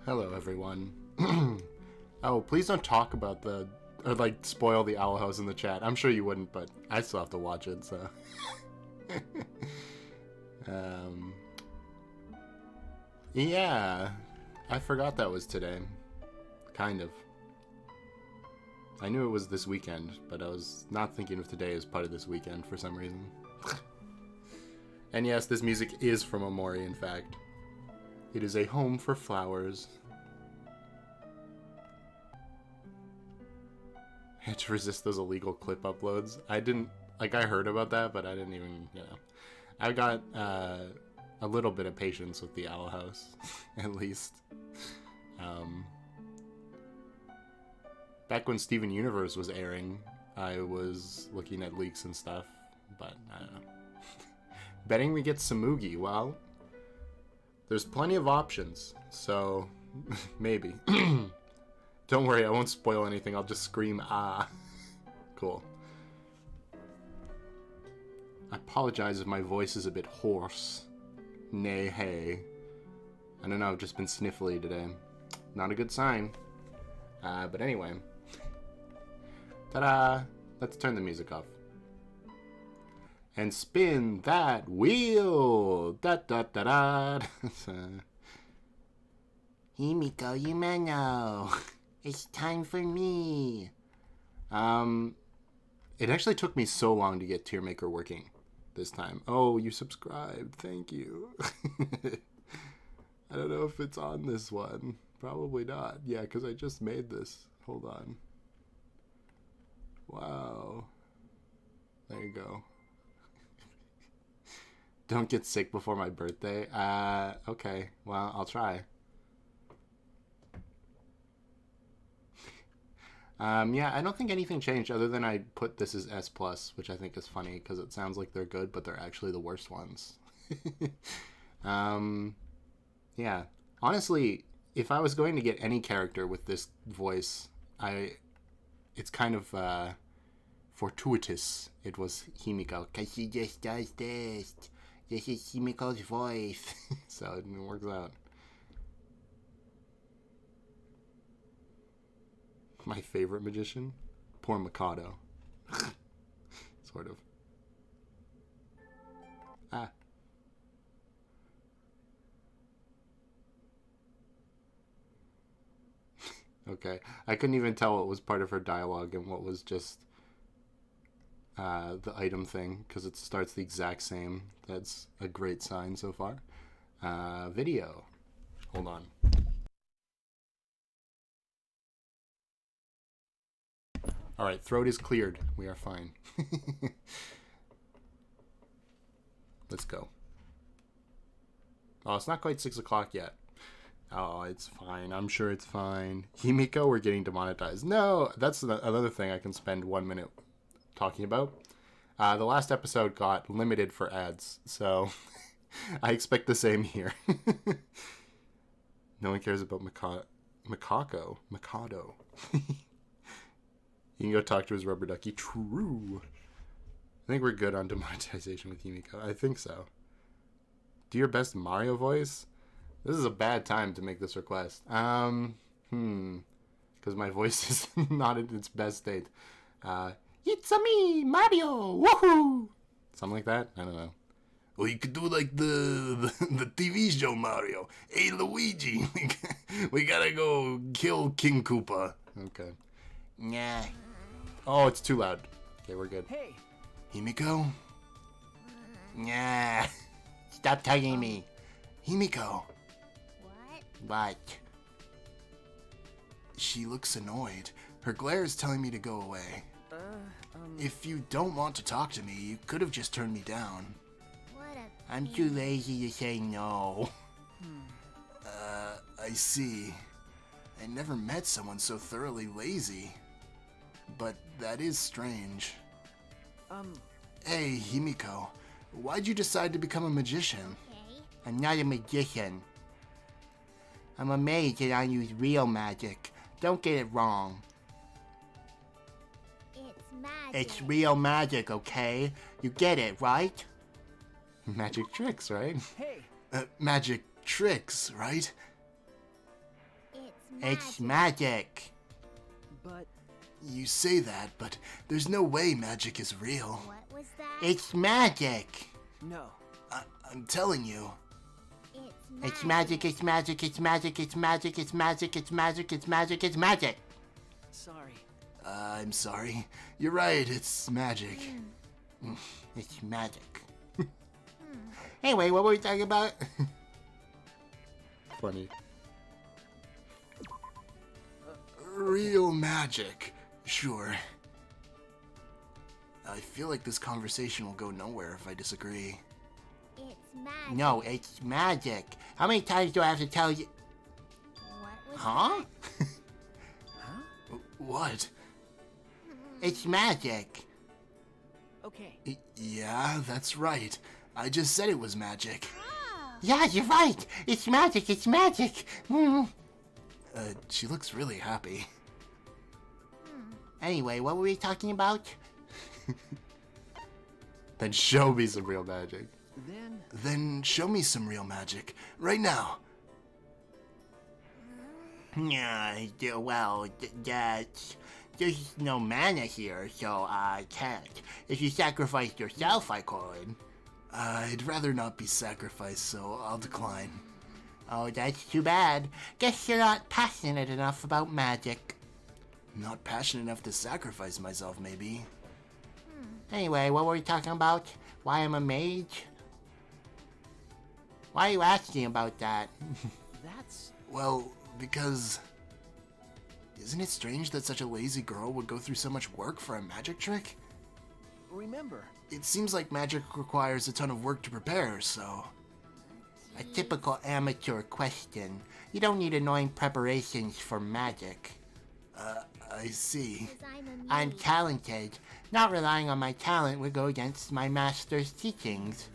Hello, everyone. Oh, please don't talk about the... or, like, spoil the Owl House in the chat. I'm sure you wouldn't, but I still have to watch it, so... Yeah. I forgot that was today. Kind of. I knew it was this weekend, but I was not thinking of today as part of this weekend for some reason. And yes, this music is from Omori, in fact. It is a home for flowers. I had to resist those illegal clip uploads. I didn't, like, I heard about that, but I didn't even, you know. I got a little bit of patience with the Owl House, at least. Back when Steven Universe was airing, I was looking at leaks and stuff, but I don't know. Betting we get Samugi, well, there's plenty of options, so maybe. Don't worry, I won't spoil anything, I'll just scream, ah. Cool. I apologize if my voice is a bit hoarse. Nay, hey. I don't know, I've just been sniffly today. Not a good sign. But anyway. Ta-da! Let's turn the music off. And spin that wheel! Da-da-da-da! Himiko, Yumeno! It's time for me! It actually took me so long to get Tiermaker working this time. Oh, you subscribed. Thank you. I don't know if it's on this one. Probably not. Yeah, because I just made this. Hold on. Wow. There you go. Don't get sick before my birthday. Okay. Well, I'll try. Yeah, I don't think anything changed other than I put this as S+, which I think is funny because it sounds like they're good, but they're actually the worst ones. Yeah. Honestly, if I was going to get any character with this voice, it's kind of fortuitous. It was Himiko, because she just does this. This is Himiko's voice. So it works out. My favorite magician? Poor Mikado. Sort of. Ah. Okay. I couldn't even tell what was part of her dialogue and what was just the item thing, because it starts the exact same. That's a great sign so far. Video. Hold on. Alright, throat is cleared. We are fine. Let's go. Oh, it's not quite 6 o'clock yet. Oh, it's fine. I'm sure it's fine. Himiko, we're getting demonetized. No, that's another thing I can spend 1 minute talking about. The last episode got limited for ads, so I expect the same here. No one cares about Mikado. You can go talk to his rubber ducky. True. I think we're good on demonetization with Himiko. I think so. Do your best Mario voice? This is a bad time to make this request. Because my voice is not in its best state. It's a me, Mario! Woohoo! Something like that? I don't know. Well, you could do like the TV show Mario. Hey, Luigi, we gotta go kill King Koopa. Okay. Nah. Oh, it's too loud. Okay, we're good. Hey. Himiko? Nah. Stop tugging me. Himiko. What? She looks annoyed. Her glare is telling me to go away. If you don't want to talk to me, you could have just turned me down. I'm too lazy to say no. I see. I never met someone so thoroughly lazy. But that is strange. Hey, Himiko. Why'd you decide to become a magician? Okay. I'm not a magician. I'm a mage and I use real magic. Don't get it wrong. It's magic. It's real magic, okay? You get it, right? Magic tricks, right? Hey. Magic tricks, right? It's magic. But You say that, but there's no way magic is real. What was that? It's magic. no. I'm telling you. It's magic, it's magic, it's magic, it's magic, it's magic, it's magic, it's magic, it's magic. Sorry. I'm sorry. You're right, it's magic. It's magic. Anyway, what were we talking about? Funny. Real magic. Sure. I feel like this conversation will go nowhere if I disagree. It's magic. No, it's magic. How many times do I have to tell you? What was Huh? Huh? What? It's magic. Okay. Yeah, that's right. I just said it was magic. that? Oh. Yeah, you're right. It's magic, it's magic. She looks really happy. Anyway, what were we talking about? Then show me some real magic. Then Then show me some real magic. Right now. Yeah, well, there's no mana here, so I can't. If you sacrificed yourself, I could. I'd rather not be sacrificed, so I'll decline. Oh, that's too bad. Guess you're not passionate enough about magic. Not passionate enough to sacrifice myself, maybe. Anyway, what were we talking about? Why I'm a mage? Why are you asking about that? that's Well, because... Isn't it strange that such a lazy girl would go through so much work for a magic trick? remember. It seems like magic requires a ton of work to prepare, so... A typical amateur question. You don't need annoying preparations for magic. I see. 'Cause I'm a I'm mage. talented. Not relying on my talent would go against my master's teachings.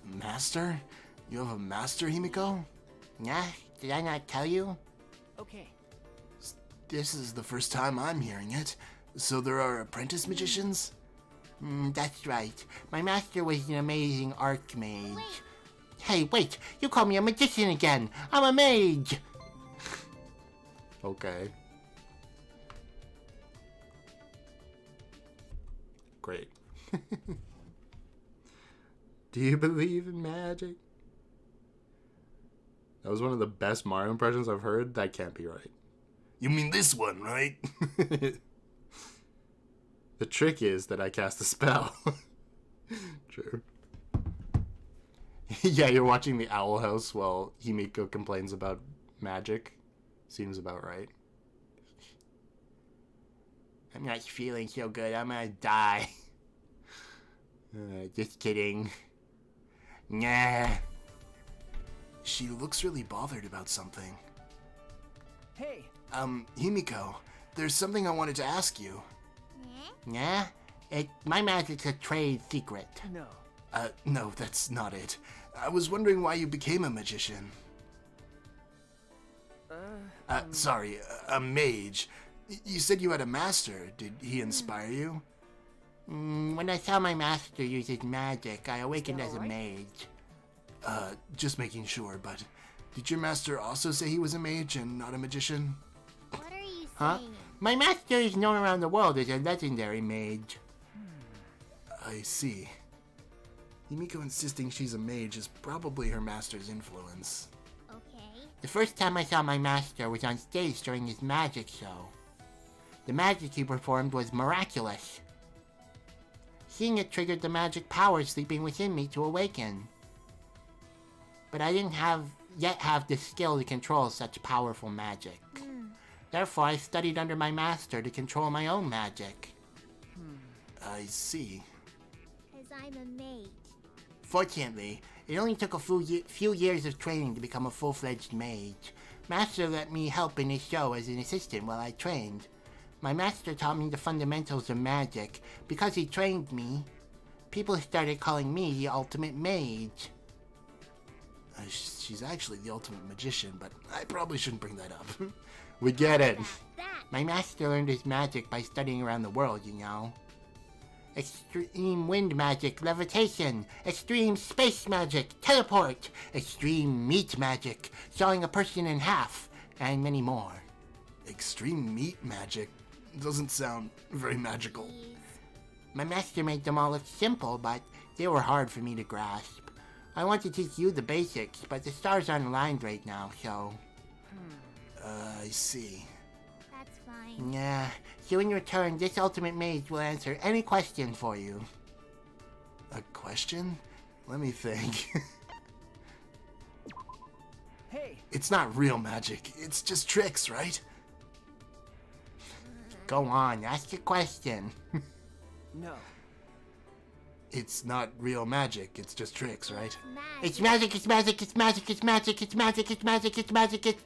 Master? You have a master, Himiko? Nah, did I not tell you? Okay. This is the first time I'm hearing it. So there are apprentice magicians? That's right. My master was an amazing archmage. Hey, wait! You call me a magician again! I'm a mage! Okay. Great. Do you believe in magic? That was one of the best Mario impressions I've heard. That can't be right. You mean this one, right? The trick is that I cast a spell. True. Yeah, you're watching the Owl House while Himiko complains about magic. Seems about right. I'm not feeling so good. I'm gonna die. Just kidding. Nah. She looks really bothered about something. Hey, Himiko, there's something I wanted to ask you. Nah? My magic's a trade secret. no. No, that's not it. I was wondering why you became a magician. Sorry, a mage. You said you had a master. Did he inspire you? When I saw my master use his magic, I awakened as a alright? mage. Just making sure, but did your master also say he was a mage and not a magician? What are you Huh? saying? My master is known around the world as a legendary mage. I see. Himiko insisting she's a mage is probably her master's influence. Okay. The first time I saw my master was on stage during his magic show. The magic he performed was miraculous. Seeing it triggered the magic power sleeping within me to awaken. But I didn't yet have the skill to control such powerful magic. Therefore, I studied under my master to control my own magic. I see. 'Cause I'm a mage. Fortunately, it only took a few years of training to become a full-fledged mage. Master let me help in his show as an assistant while I trained. My master taught me the fundamentals of magic. Because he trained me, people started calling me the ultimate mage. She's actually the ultimate magician, but I probably shouldn't bring that up. We get it. That. My master learned his magic by studying around the world, you know. Extreme wind magic, levitation, extreme space magic, teleport, extreme meat magic, sawing a person in half, and many more. Extreme meat magic doesn't sound very magical. Please. My master made them all look simple, but they were hard for me to grasp. I want to teach you the basics, but the stars aren't aligned right now, so... I see. That's fine. Yeah, so in return, this ultimate mage will answer any question for you. A question? Let me think. Hey, It's not real magic. It's just tricks, right? Go on, ask your question. no. It's not real magic. It's just tricks, right? It's magic, it's magic, it's magic, it's magic, it's magic, it's magic, it's magic, it's...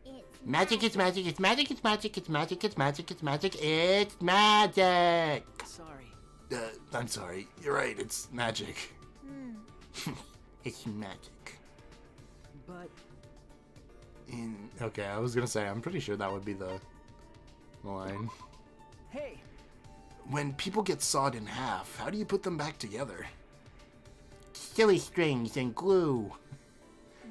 It's Magic, it's magic, it's magic, it's magic, it's magic, it's magic, it's magic, it's magic! Sorry. I'm sorry. You're right. It's magic. It's magic. But Okay, I was gonna say, I'm pretty sure that would be the line. hey, When people get sawed in half, how do you put them back together? Silly strings and glue.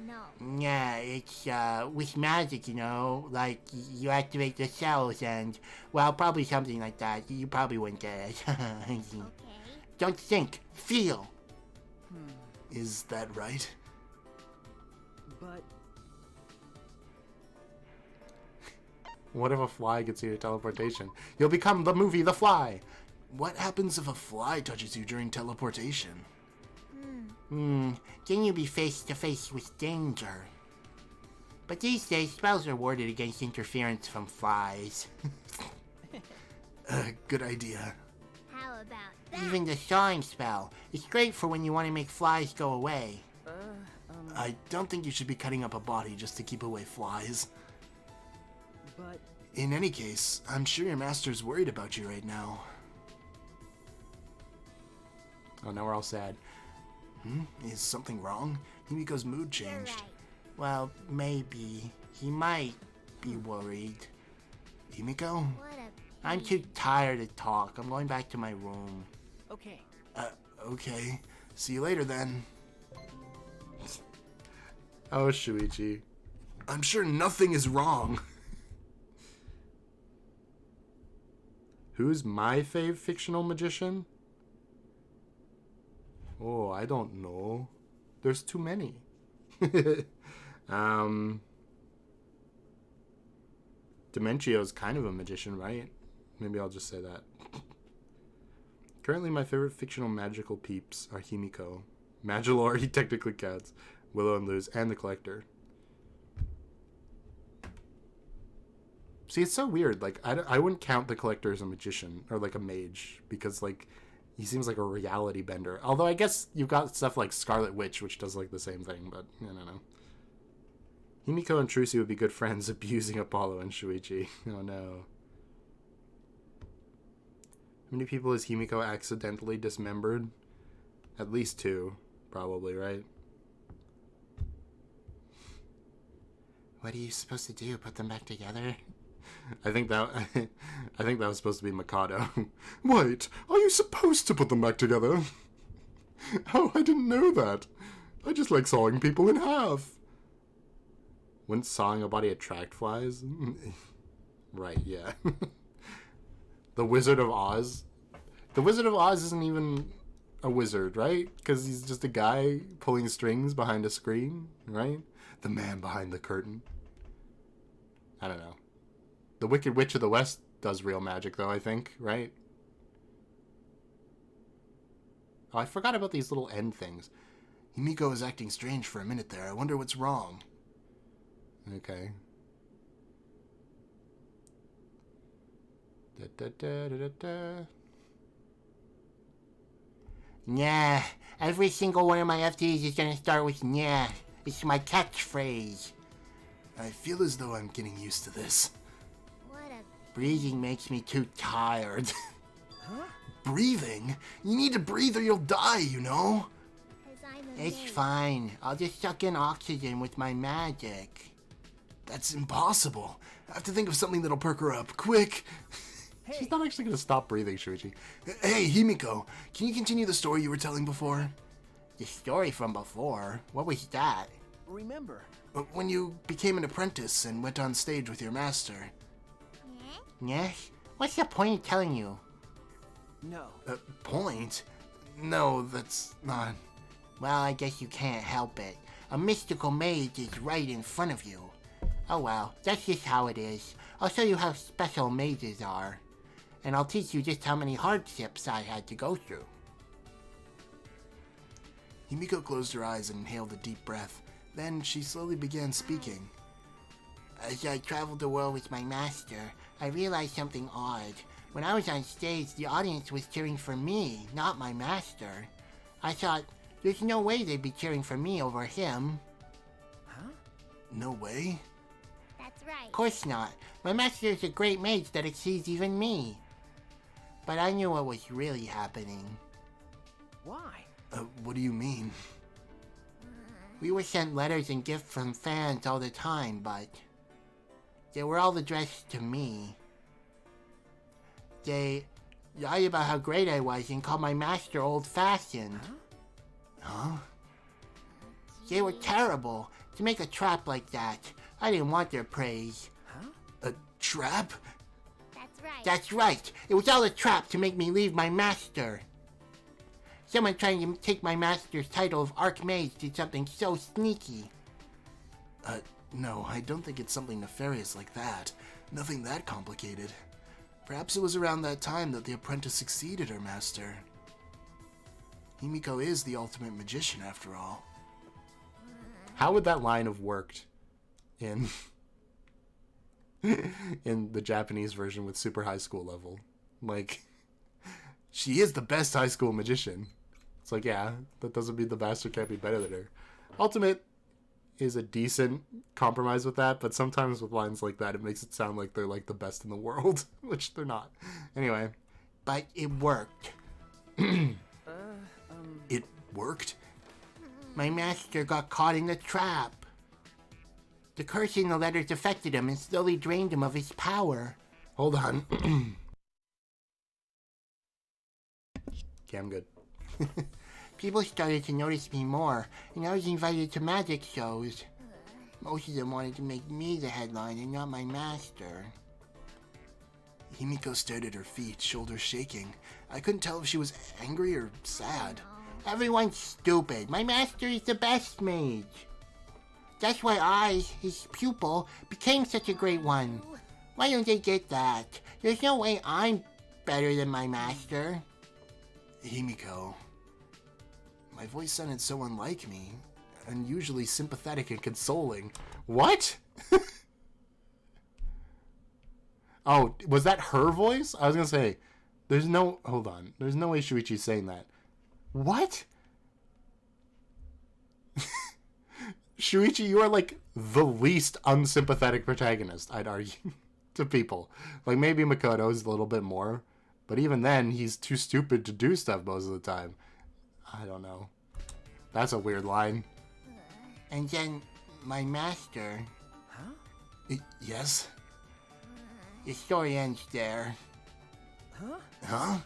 No. Yeah, it's, with magic, you know, like, you activate the cells and, well, probably something like that. You probably wouldn't get it. Okay. Don't think, feel. Is that right? but What if a fly gets you to teleportation? You'll become the movie The Fly. What happens if a fly touches you during teleportation? Then you'll be face to face with danger. But these days, spells are warded against interference from flies. Good idea. How about that? Even the sawing spell. It's great for when you want to make flies go away. I don't think you should be cutting up a body just to keep away flies. but In any case, I'm sure your master's worried about you right now. Oh, now we're all sad. Is something wrong? Himiko's mood You're changed. right. Well, maybe. He might be worried. Himiko? What a I'm too tired to talk. I'm going back to my room. okay. Okay. See you later then. Oh, Shuichi. I'm sure nothing is wrong. Who's my fave fictional magician? Oh, I don't know. There's too many. Dementio's kind of a magician, right? Maybe I'll just say that. Currently, my favorite fictional magical peeps are Himiko, Magilor, he technically counts, Willow and Luz, and the Collector. See, it's so weird. Like, I wouldn't count the Collector as a magician or like a mage because like he seems like a reality bender. Although I guess you've got stuff like Scarlet Witch, which does like the same thing, but I don't know. Himiko and Trucy would be good friends, abusing Apollo and Shuichi. Oh no. How many people has Himiko accidentally dismembered? At least 2, probably, right? What are you supposed to do? Put them back together? I think that was supposed to be Mikado. Wait, are you supposed to put them back together? Oh, I didn't know that. I just like sawing people in half. Wouldn't sawing a body attract flies? Right, yeah. The Wizard of Oz. The Wizard of Oz isn't even a wizard, right? Because he's just a guy pulling strings behind a screen, right? The man behind the curtain. I don't know. The Wicked Witch of the West does real magic, though, I think, right? Oh, I forgot about these little end things. Himiko is acting strange for a minute there. I wonder what's wrong. Okay. Da, da, da, da, da, da. Nah. Every single one of my FTs is gonna start with nah. It's my catchphrase. I feel as though I'm getting used to this. What a Breathing makes me too tired. Huh? Breathing? You need to breathe or you'll die, you know? cause I'm a It's maid. fine. I'll just suck in oxygen with my magic. That's impossible. I have to think of something that'll perk her up. Quick! She's not actually going to stop breathing, Shuichi. Hey, Himiko, can you continue the story you were telling before? The story from before? What was that? remember. When you became an apprentice and went on stage with your master. Yes? What's the point of telling you? No. Point? No, that's not... Well, I guess you can't help it. A mystical mage is right in front of you. Oh well, that's just how it is. I'll show you how special mages are. And I'll teach you just how many hardships I had to go through. Himiko closed her eyes and inhaled a deep breath. Then she slowly began speaking. As I traveled the world with my master, I realized something odd. When I was on stage, the audience was cheering for me, not my master. I thought, there's no way they'd be cheering for me over him. Huh? No way? That's right. Of course not. My master is a great mage that exceeds even me. But I knew what was really happening. Why? What do you mean? We were sent letters and gifts from fans all the time, but they were all addressed to me. They lied about how great I was and called my master old-fashioned. Huh? They were terrible. To make a trap like that, I didn't want their praise. Huh? A trap? That's right. That's right. It was all a trap to make me leave my master. Someone trying to take my master's title of Archmage did something so sneaky. No, I don't think it's something nefarious like that. Nothing that complicated. Perhaps it was around that time that the apprentice succeeded her master. Himiko is the ultimate magician, after all. How would that line have worked in in the Japanese version with super high school level? Like, she is the best high school magician. It's like, yeah, that doesn't mean the master can't be better than her. Ultimate is a decent compromise with that, but sometimes with lines like that, it makes it sound like they're like the best in the world, which they're not. Anyway. But it worked. It worked? My master got caught in the trap. The curse in the letters affected him and slowly drained him of his power. Hold on. Okay, I'm good. People started to notice me more, and I was invited to magic shows. Most of them wanted to make me the headline and not my master. Himiko stared at her feet, shoulders shaking. I couldn't tell if she was angry or sad. Everyone's stupid. My master is the best mage. That's why I, his pupil, became such a great one. Why don't they get that? There's no way I'm better than my master. Himiko. My voice sounded so unlike me. Unusually sympathetic and consoling. What? Oh, was that her voice? I was gonna say, there's no... Hold on. There's no way Shuichi's saying that. What? Shuichi, you are like the least unsympathetic protagonist, I'd argue, to people. Like, maybe Makoto's a little bit more, but even then, he's too stupid to do stuff most of the time. I don't know. That's a weird line. And then, my master... Huh? Yes? The story ends there. Huh? Huh?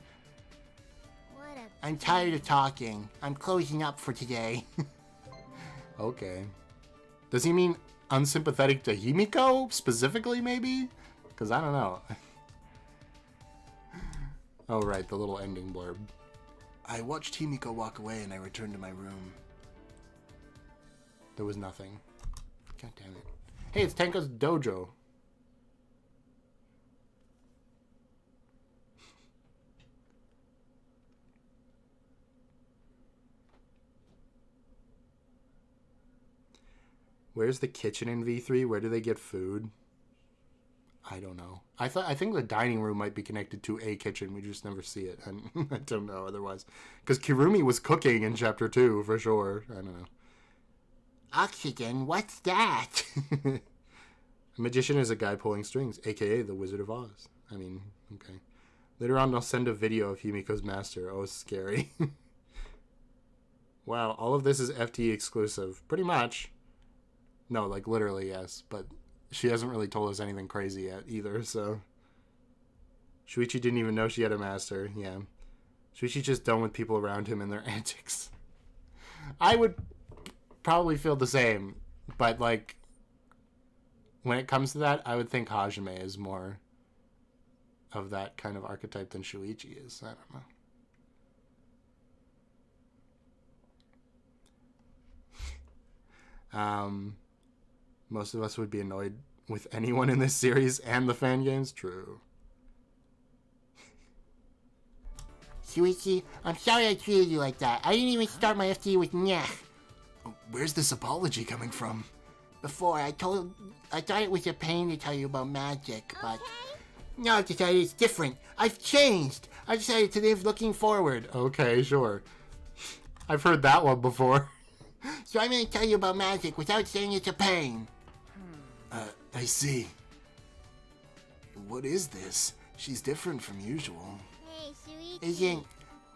What a I'm tired of talking. I'm closing up for today. Okay. Does he mean unsympathetic to Himiko, specifically, maybe? Because I don't know. Oh, right, the little ending blurb. I watched Himiko walk away and I returned to my room. There was nothing. God damn it. Hey, it's Tenko's dojo. Where's the kitchen in V3? Where do they get food? I don't know. I think the dining room might be connected to a kitchen. We just never see it. And I don't know otherwise. Because Kirumi was cooking in chapter 2 for sure. I don't know. Oxygen? What's that? A magician is a guy pulling strings, aka the Wizard of Oz. I mean, okay. Later on, I'll send a video of Himiko's master. Oh, scary. Wow, all of this is FT exclusive. Pretty much. No, like literally, yes. But she hasn't really told us anything crazy yet either, so. Shuichi didn't even know she had a master, yeah. Shuichi's just done with people around him and their antics. I would probably feel the same But, like, when it comes to that, I would think Hajime is more of that kind of archetype than Shuichi is. I don't know. Most of us would be annoyed with anyone in this series and the fan games. True. Shuichi, I'm sorry I treated you like that. I didn't even start my FT with nyeh. Where's this apology coming from? Before, I thought it was a pain to tell you about magic, but now I've decided it's different. I've changed. I decided to live looking forward. Okay, sure. I've heard that one before. So I'm going to tell you about magic without saying it's a pain. I see. What is this? She's different from usual. Hey, Shuichi. Isn't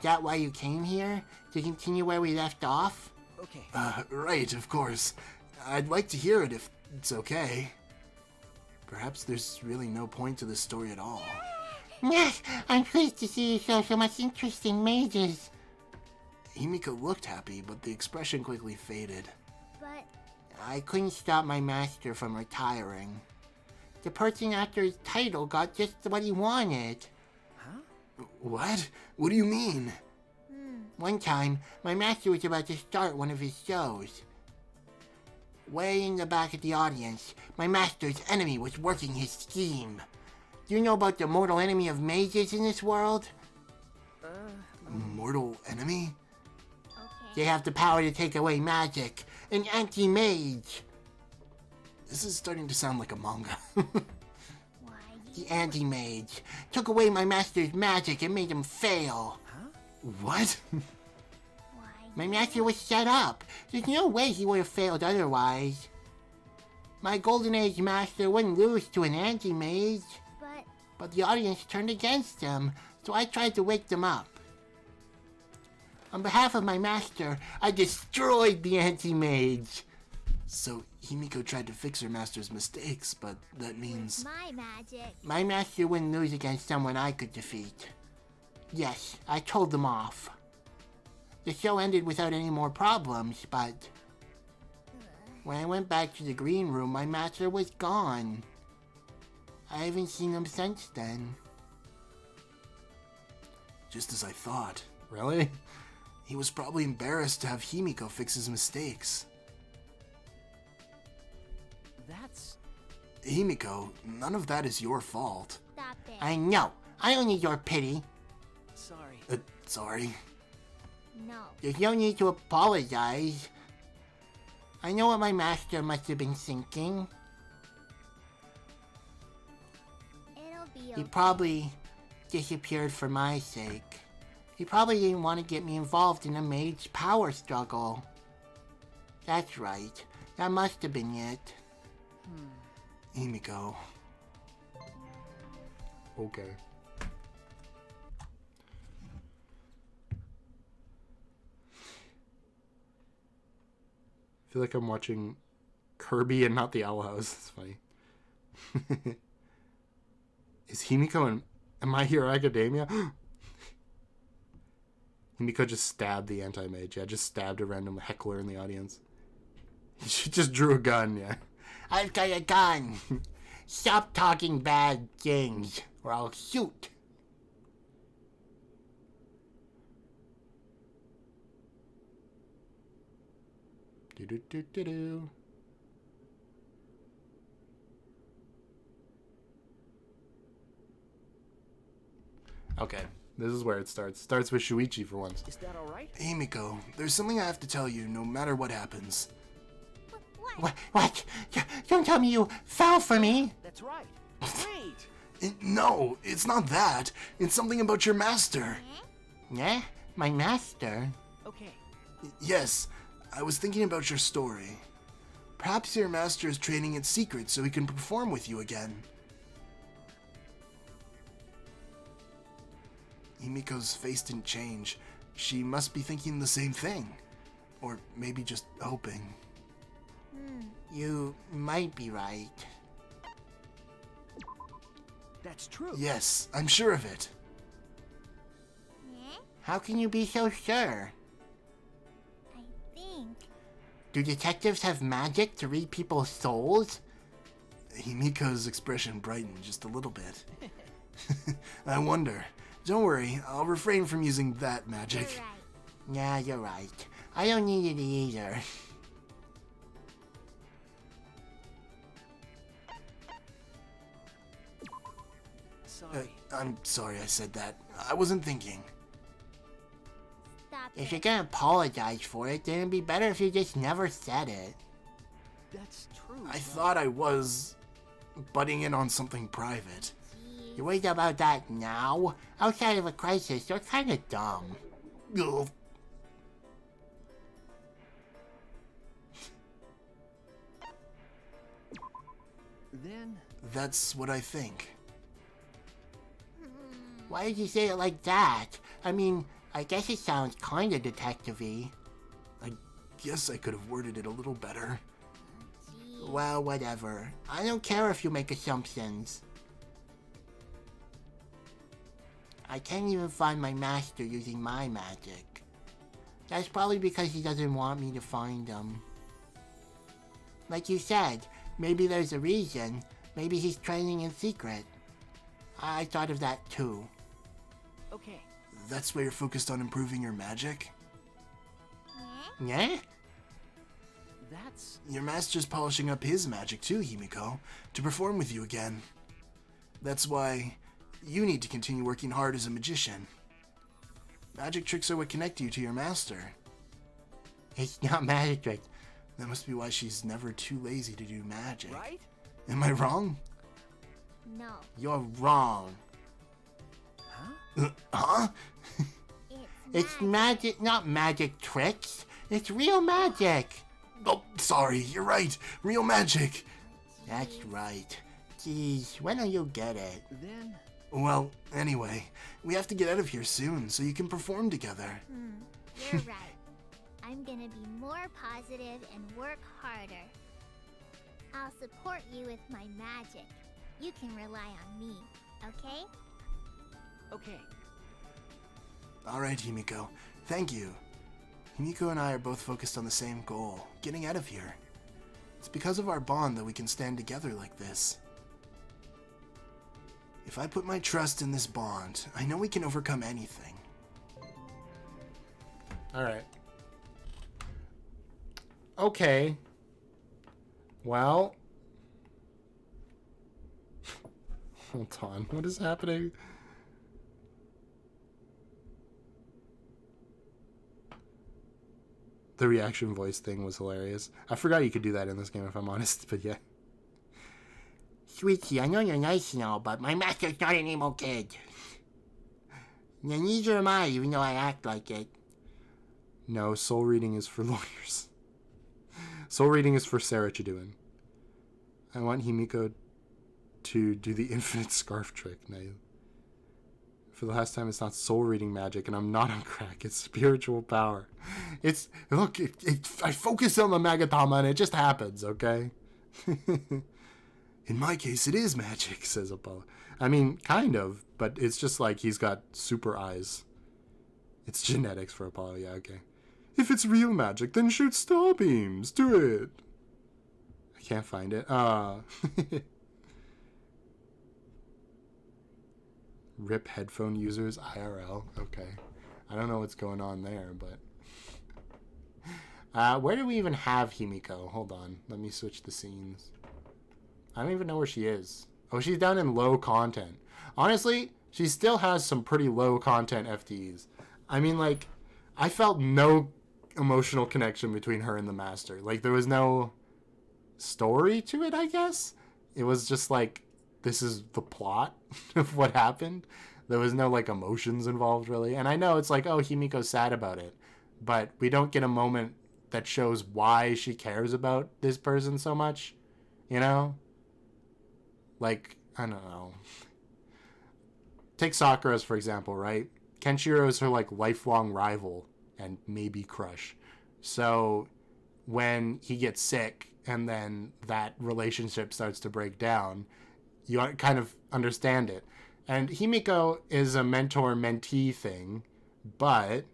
that why you came here? To continue where we left off? Okay. Right, of course. I'd like to hear it if it's okay. Perhaps there's really no point to this story at all. Yes, I'm pleased to see you show so much interest in mages. Himiko looked happy, but the expression quickly faded. But I couldn't stop my master from retiring. The person after his title got just what he wanted. What? What do you mean? One time, my master was about to start one of his shows. Way in the back of the audience, my master's enemy was working his scheme. Do you know about the mortal enemy of mages in this world? Mortal enemy? They have the power to take away magic. An anti-mage. This is starting to sound like a manga. why? The anti-mage took away my master's magic and made him fail. What? Why? My master was set up. There's no way he would have failed otherwise. My Golden Age master wouldn't lose to an anti-mage. But the audience turned against him, so I tried to wake them up. On behalf of my master, I destroyed the anti-mage. So Himiko tried to fix her master's mistakes, but that means... My magic. My master wouldn't lose against someone I could defeat. Yes, I told them off. The show ended without any more problems, but... when I went back to the green room, my master was gone. I haven't seen him since then. Just as I thought. Really? He was probably embarrassed to have Himiko fix his mistakes. That's... Himiko, none of that is your fault. Stop it. I know. I don't need your pity. Sorry. Sorry. No. There's no need to apologize. I know what my master must have been thinking. It'll be He okay. probably disappeared for my sake. He probably didn't want to get me involved in a mage power struggle. That's right. That must have been it. Himiko. Okay. I feel like I'm watching Kirby and not the Owl House. It's funny. Is Himiko in My Hero Academia? Himiko just stabbed the anti-mage. Yeah, just stabbed a random heckler in the audience. She just drew a gun, yeah. I've got a gun. Stop talking bad things, or I'll shoot. Do-do-do-do-do. Okay, this is where it starts. Starts with Shuichi for once. Is that alright? Himiko, there's something I have to tell you no matter what happens. What? What? Don't tell me you fell for me. That's right. Wait! No, it's not that. It's something about your master. Yeah? My master? Okay. Yes, I was thinking about your story. Perhaps your master is training in secret so he can perform with you again. Himiko's face didn't change. She must be thinking the same thing. Or maybe just hoping. You might be right. That's true. Yes, I'm sure of it. How can you be so sure? I think Do detectives have magic to read people's souls? Himiko's expression brightened just a little bit. I wonder. Don't worry, I'll refrain from using that You're magic. right. Yeah, you're right. I don't need it either. Sorry. I'm sorry I said that. I wasn't thinking. Stop If it. you're gonna apologize for it, then it'd be better if you just never said it. That's true. I thought I was butting in on something private. Jeez. You worried about that now? Outside of a crisis, you're kinda dumb. Ugh. Then That's what I think. Why did you say it like that? I mean, I guess it sounds kinda detective-y. I guess I could have worded it a little better. Jeez. Well, whatever. I don't care if you make assumptions. I can't even find my master using my magic. That's probably because he doesn't want me to find him. Like you said, maybe there's a reason. Maybe he's training in secret. I thought of that too. okay. That's why you're focused on improving your magic? Eh? Yeah? That's Your master's polishing up his magic too, Himiko, to perform with you again. That's why you need to continue working hard as a magician. Magic tricks are what connect you to your master. It's not magic trick. That must be why she's never too lazy to do magic. right. Am I wrong? No. You're wrong. Huh? Huh? It's magic, not magic tricks. It's real magic. Oh, sorry, you're right. Real magic. That's right. Geez, when do you get it? Then Well, anyway, we have to get out of here soon so you can perform together. You're right. I'm gonna be more positive and work harder. I'll support you with my magic. You can rely on me, okay? okay. Alright, Himiko. Thank you. Himiko and I are both focused on the same goal, getting out of here. It's because of our bond that we can stand together like this. If I put my trust in this bond, I know we can overcome anything. Alright. Okay. Well. Hold on. What is happening? The reaction voice thing was hilarious. I forgot you could do that in this game, if I'm honest, but yeah. Sweetie, I know you're nice and all, but my master's not an emo kid. And neither am I, even though I act like it. No, soul reading is for lawyers. Soul reading is for Sarah Chiduin. I want Himiko to do the infinite scarf trick. Now, for the last time, it's not soul reading magic, and I'm not on crack. It's spiritual power. It's look. I focus on the Magatama, and it just happens. Okay. In my case, it is magic. Says Apollo. I mean, kind of, but it's just like he's got super eyes. It's genetics for Apollo. Yeah. Okay. If it's real magic, then shoot star beams. Do it. I can't find it. Rip headphone users IRL. Okay. I don't know what's going on there, but... where do we even have Himiko? Hold on. Let me switch the scenes. I don't even know where she is. Oh, she's down in low content. Honestly, she still has some pretty low content FTEs. I mean, like, I felt no emotional connection between her and the master. Like, there was no story to it, I guess. It was just like, this is the plot of what happened. There was no, like, emotions involved, really. And I know it's like, oh, Himiko's sad about it. But we don't get a moment that shows why she cares about this person so much. You know? Like, I don't know. Take Sakura's, for example, right? Kenshiro is her, like, lifelong rival and maybe crush. So when he gets sick and then that relationship starts to break down, you kind of understand it. And Himiko is a mentor-mentee thing, but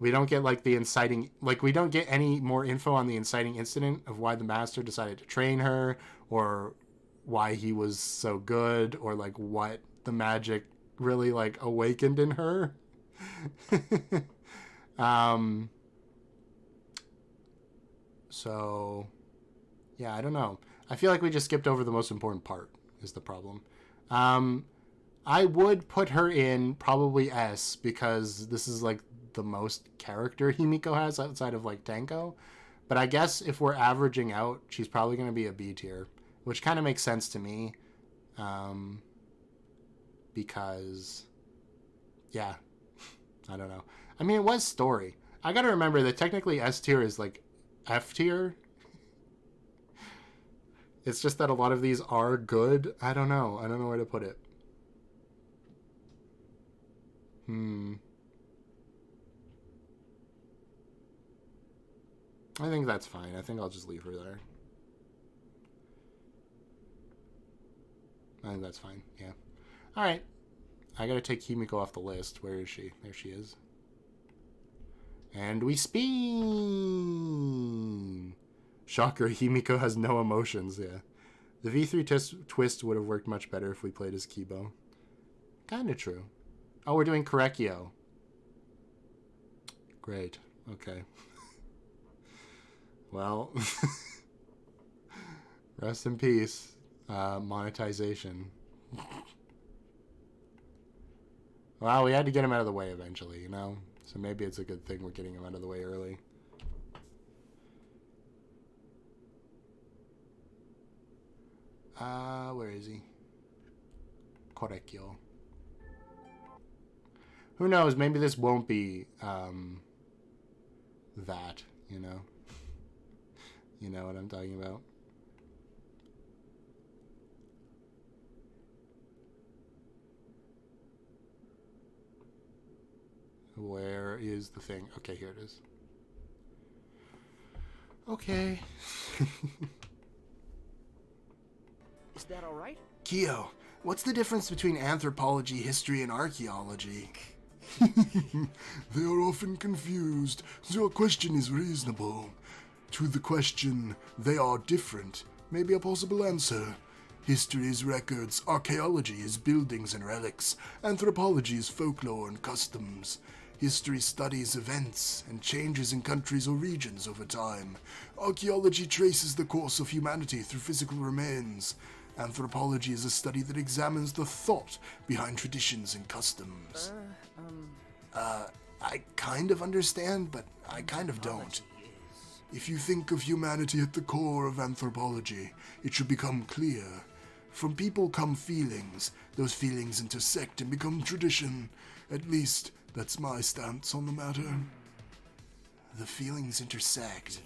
We don't get like the inciting, like we don't get any more info on the inciting incident of why the master decided to train her, or why he was so good, or like what the magic really like awakened in her. So yeah, I don't know. I feel like we just skipped over the most important part is the problem. I would put her in probably S because this is like the most character Himiko has outside of like Tenko. But I guess if we're averaging out, she's probably going to be a B tier, which kind of makes sense to me. Because, yeah, I don't know. I mean, it was story. I got to remember that technically S tier is like F tier. It's just that a lot of these are good. I don't know. I don't know where to put it. I think that's fine. I think I'll just leave her there. I think that's fine. Yeah. All right. I gotta take Himiko off the list. Where is she? There she is. And we spin. Shocker, Himiko has no emotions. Yeah. The V3 twist would have worked much better if we played as Kibo. Kinda true. Oh, we're doing Korekio. Great. Okay. Well, rest in peace. Monetization. Well, we had to get him out of the way eventually, you know? So maybe it's a good thing we're getting him out of the way early. Where is he? Korekyo. Who knows? Maybe this won't be, that, you know? You know what I'm talking about? Where is the thing? Okay, here it is. Okay. Is that all right? Kyo, what's the difference between anthropology, history, and archaeology? They are often confused, so your question is reasonable. To the question, they are different, may be a possible answer. History is records, archaeology is buildings and relics, anthropology is folklore and customs. History studies events and changes in countries or regions over time. Archaeology traces the course of humanity through physical remains. Anthropology is a study that examines the thought behind traditions and customs. I kind of understand, but I kind of don't. If you think of humanity at the core of anthropology, it should become clear. From people come feelings. Those feelings intersect and become tradition. At least, that's my stance on the matter. The feelings intersect.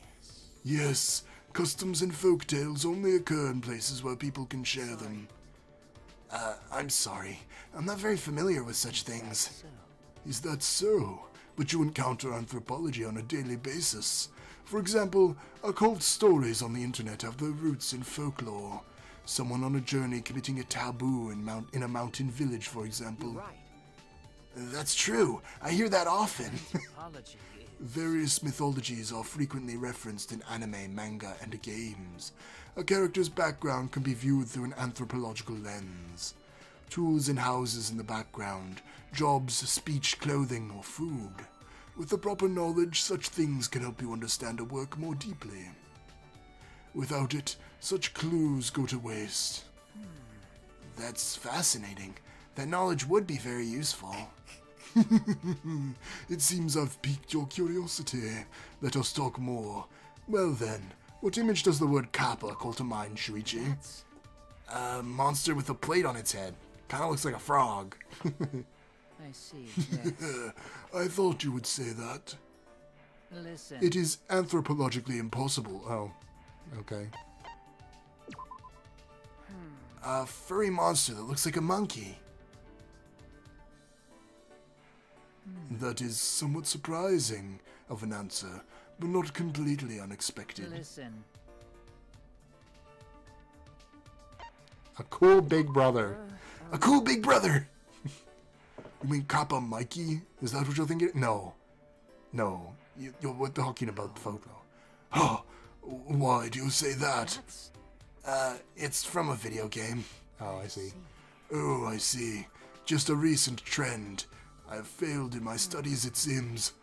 Yes, customs and folktales only occur in places where people can share them. I'm sorry. I'm not very familiar with such things. Is that so? But you encounter anthropology on a daily basis. For example, occult stories on the internet have their roots in folklore. Someone on a journey committing a taboo in a mountain village, for example. Right. That's true. I hear that often. Anthropology is... Various mythologies are frequently referenced in anime, manga, and games. A character's background can be viewed through an anthropological lens. Tools and houses in the background, jobs, speech, clothing, or food. With the proper knowledge, such things can help you understand a work more deeply. Without it, such clues go to waste. That's fascinating. That knowledge would be very useful. It seems I've piqued your curiosity. Let us talk more. Well then, what image does the word kappa call to mind, Shuichi? That's... A monster with a plate on its head. Kinda looks like a frog. I see, yes. I thought you would say that. Listen. It is anthropologically impossible. Oh, okay. A furry monster that looks like a monkey. That is somewhat surprising of an answer, but not completely unexpected. Listen. A cool big brother. A cool big brother! You mean Kappa Mikey? Is that what you're thinking? No. No, we're talking about the photo. Oh, why do you say that? That's It's from a video game. Oh, I see. Oh, I see. Just a recent trend. I've failed in my studies, it seems.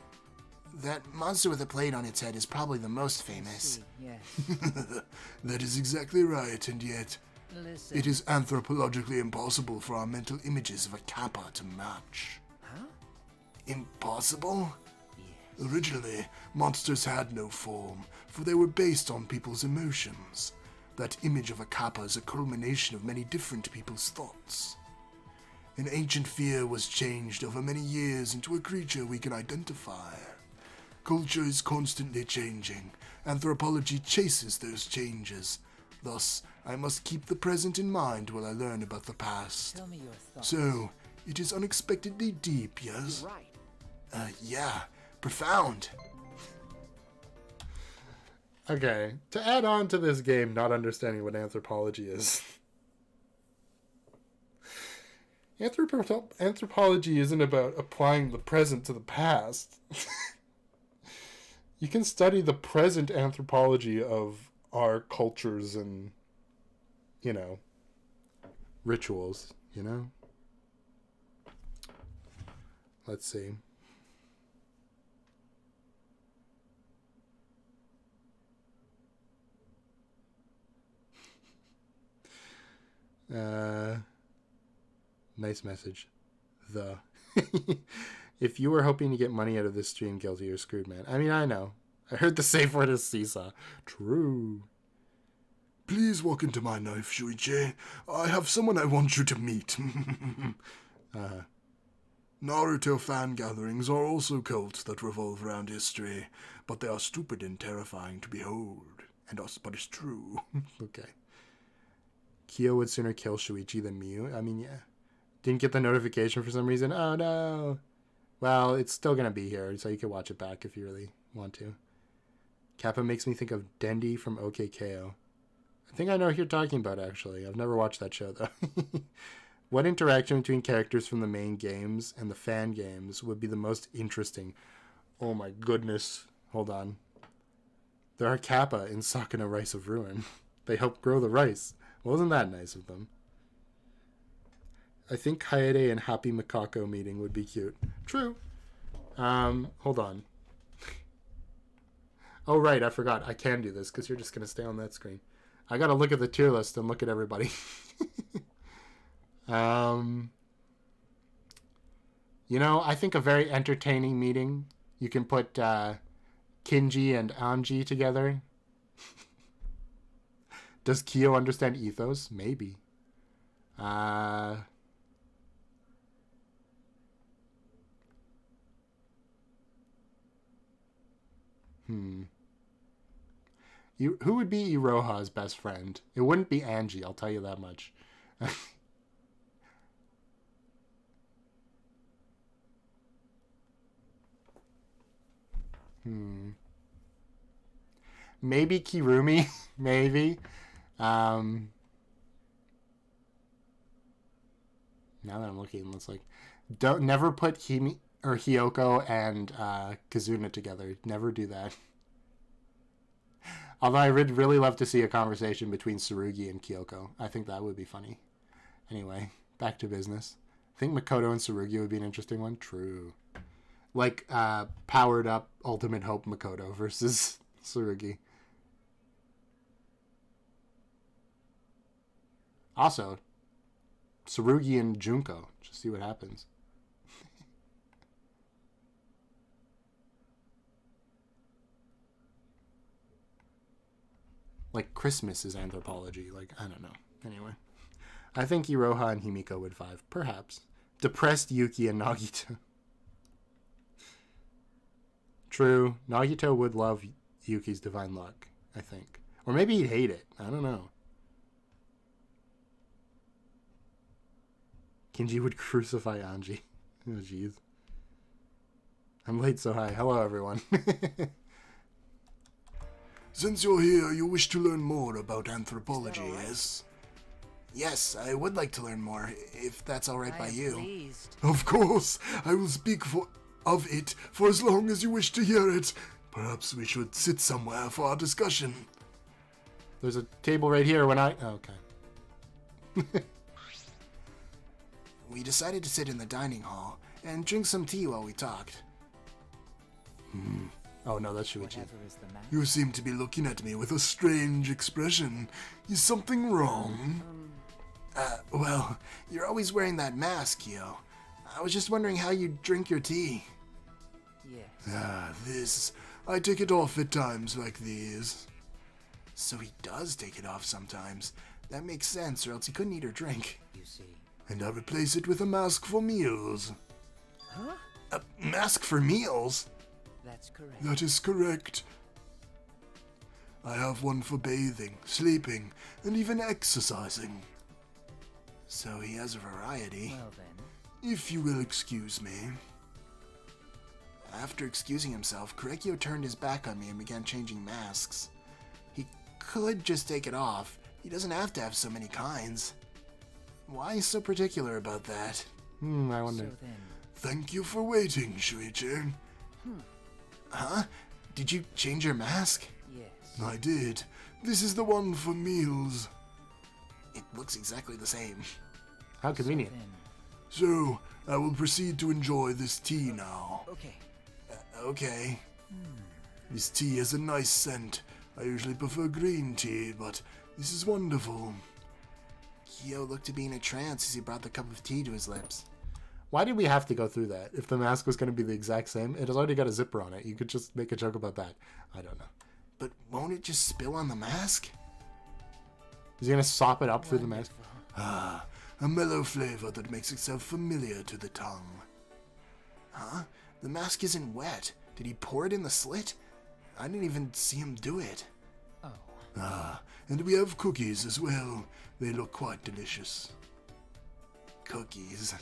That monster with a plate on its head is probably the most famous. yes. That is exactly right, and yet Listen. it is anthropologically impossible for our mental images of a kappa to match. Huh? Impossible? Yes. Originally, monsters had no form, for they were based on people's emotions. That image of a kappa is a culmination of many different people's thoughts. An ancient fear was changed over many years into a creature we can identify. Culture is constantly changing. Anthropology chases those changes. Thus, I must keep the present in mind while I learn about the past. Tell me your thoughts. So, it is unexpectedly deep, yes? You're right. Yeah. Profound. Okay, to add on to this game not understanding what anthropology is. Anthropology isn't about applying the present to the past. You can study the present anthropology of our cultures and, rituals, Let's see. Nice message. If you were hoping to get money out of this stream, guilty, you're screwed, man. I mean, I know. I heard the safe word is seesaw. True. Please walk into my knife, Shuichi. I have someone I want you to meet. Naruto fan gatherings are also cults that revolve around history, but they are stupid and terrifying to behold. But it's true. Okay. Kyo would sooner kill Shuichi than Miyu. I mean, yeah. Didn't get the notification for some reason. Oh, no. Well, it's still going to be here, so you can watch it back if you really want to. Kappa makes me think of Dendi from OKKO. I think I know what you're talking about, actually. I've never watched that show, though. What interaction between characters from the main games and the fan games would be the most interesting? Oh my goodness. Hold on. There are Kappa in Sakuna Rice of Ruin. They help grow the rice. Wasn't that nice of them? I think Kaede and Happy Mikako meeting would be cute. True. Hold on. Oh, right, I forgot. I can do this because you're just going to stay on that screen. I got to look at the tier list and look at everybody. I think a very entertaining meeting. You can put Kinji and Anji together. Does Kyo understand ethos? Maybe. Who would be Iroha's best friend? It wouldn't be Angie, I'll tell you that much. Maybe Kirumi. Maybe. Now that I'm looking, it's like, never put Hiyoko and Kazuna together. Never do that. Although I would really love to see a conversation between Tsurugi and Kyoko. I think that would be funny. Anyway, back to business. I think Makoto and Tsurugi would be an interesting one. True. Like, powered up Ultimate Hope Makoto versus Tsurugi. Also, Tsurugi and Junko. Just see what happens. Like, Christmas is anthropology. Like, I don't know. Anyway. I think Iroha and Himiko would vibe. Perhaps. Depressed Yuki and Nagito. True. Nagito would love Yuki's divine luck, I think. Or maybe he'd hate it. I don't know. Kinji would crucify Anji. Oh, jeez. I'm late so high. Hello, everyone. Since you're here, you wish to learn more about anthropology, yes? Yes, I would like to learn more, if that's alright by you. Pleased. Of course, I will speak for... of it for as long as you wish to hear it. Perhaps we should sit somewhere for our discussion. There's a table right here when I... Oh, okay. We decided to sit in the dining hall and drink some tea while we talked. Oh, no, that's Shuichi. Whatever is the matter? You seem to be looking at me with a strange expression. Is something wrong? Well, you're always wearing that mask, Kyo. I was just wondering how you drink your tea. Yes. This. I take it off at times like these. So he does take it off sometimes. That makes sense, or else he couldn't eat or drink. You see. And I replace it with a mask for meals. Huh? A mask for meals? That's correct. That is correct. I have one for bathing, sleeping, and even exercising. So he has a variety. Well then. If you will excuse me. After excusing himself, Korekio turned his back on me and began changing masks. He could just take it off. He doesn't have to have so many kinds. Why so particular about that? I wonder. So then. Thank you for waiting, Shuichi. Huh? Did you change your mask? Yes. I did. This is the one for meals. It looks exactly the same. How convenient. Then. So, I will proceed to enjoy this tea now. Okay. Okay. This tea has a nice scent. I usually prefer green tea, but this is wonderful. Kyo looked to be in a trance as he brought the cup of tea to his lips. Why did we have to go through that? If the mask was going to be the exact same, it has already got a zipper on it. You could just make a joke about that. I don't know. But won't it just spill on the mask? Is he going to sop it up through the mask? Ah, a mellow flavor that makes itself familiar to the tongue. Huh? The mask isn't wet. Did he pour it in the slit? I didn't even see him do it. Oh. Ah, and we have cookies as well. They look quite delicious. Cookies.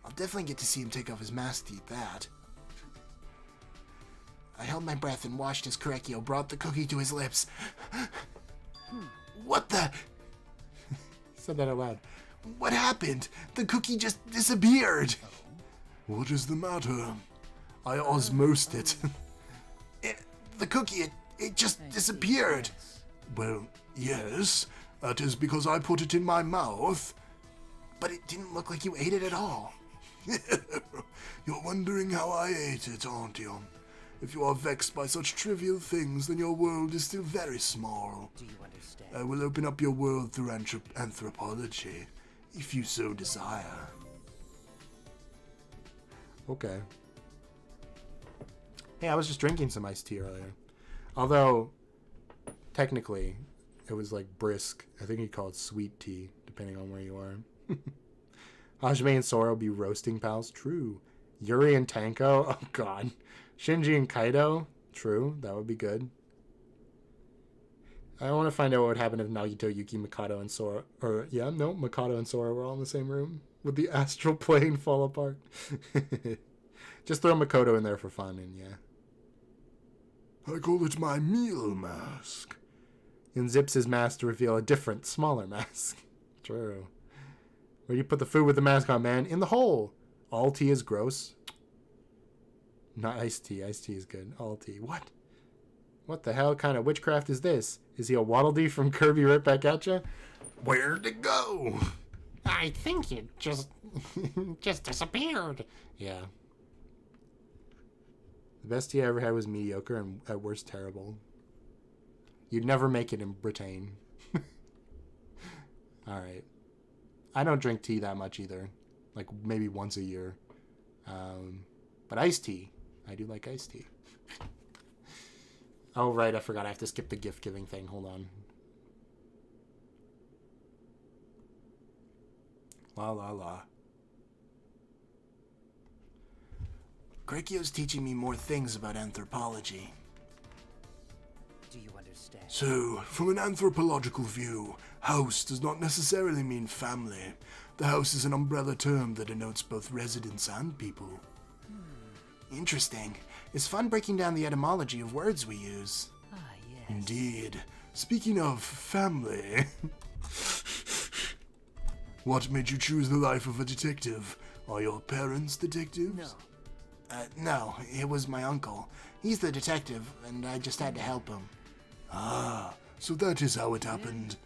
I'll definitely get to see him take off his mask to eat that. I held my breath and watched as Korekio brought the cookie to his lips. What the? Said that out loud. What happened? The cookie just disappeared. What is the matter? I osmosed it. The cookie, it just disappeared. Yes. Well, yes, that is because I put it in my mouth. But it didn't look like you ate it at all. You're wondering how I ate it, aren't you? If you are vexed by such trivial things, then your world is still very small. Do you understand? I will open up your world through anthropology, if you so desire. Okay. Hey, I was just drinking some iced tea earlier. Although, technically, it was like brisk. I think you call it sweet tea, depending on where you are. Hajime and Sora will be roasting pals. True. Yuri and Tanko. Oh, God. Shinji and Kaido. True. That would be good. I want to find out what would happen if Nagito, Yuki, Mikado, and Sora... Or, yeah, no, Mikado and Sora were all in the same room. Would the astral plane fall apart? Just throw Makoto in there for fun, and yeah. I call it my meal mask. And zips his mask to reveal a different, smaller mask. True. Where do you put the food with the mask on, man? In the hole. All tea is gross. Not iced tea. Iced tea is good. All tea. What? What the hell kind of witchcraft is this? Is he a Waddle Dee from Kirby right back at ya? Where'd it go? I think it just disappeared. Yeah. The best tea I ever had was mediocre and at worst terrible. You'd never make it in Britain. Alright. I don't drink tea that much either. Like maybe once a year. But iced tea. I do like iced tea. Oh, right. I forgot. I have to skip the gift giving thing. Hold on. La la la. Korekio's teaching me more things about anthropology. Do you understand? So, from an anthropological view, house does not necessarily mean family. The house is an umbrella term that denotes both residents and people. Interesting. It's fun breaking down the etymology of words we use. Ah, yes. Indeed. Speaking of family... What made you choose the life of a detective? Are your parents detectives? No. No, it was my uncle. He's the detective, and I just had to help him. Ah, so that is how it happened.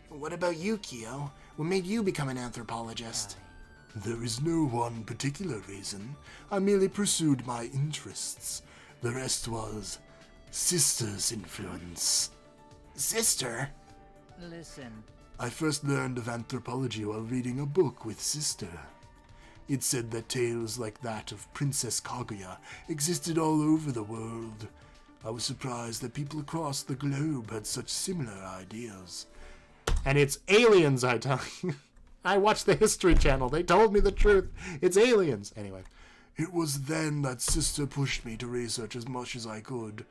What about you, Kyo? What made you become an anthropologist? There is no one particular reason. I merely pursued my interests. The rest was Sister's influence. Sister? Listen. I first learned of anthropology while reading a book with Sister. It said that tales like that of Princess Kaguya existed all over the world. I was surprised that people across the globe had such similar ideas. And it's aliens, I tell you. I watched the History Channel. They told me the truth. It's aliens. Anyway. It was then that Sister pushed me to research as much as I could.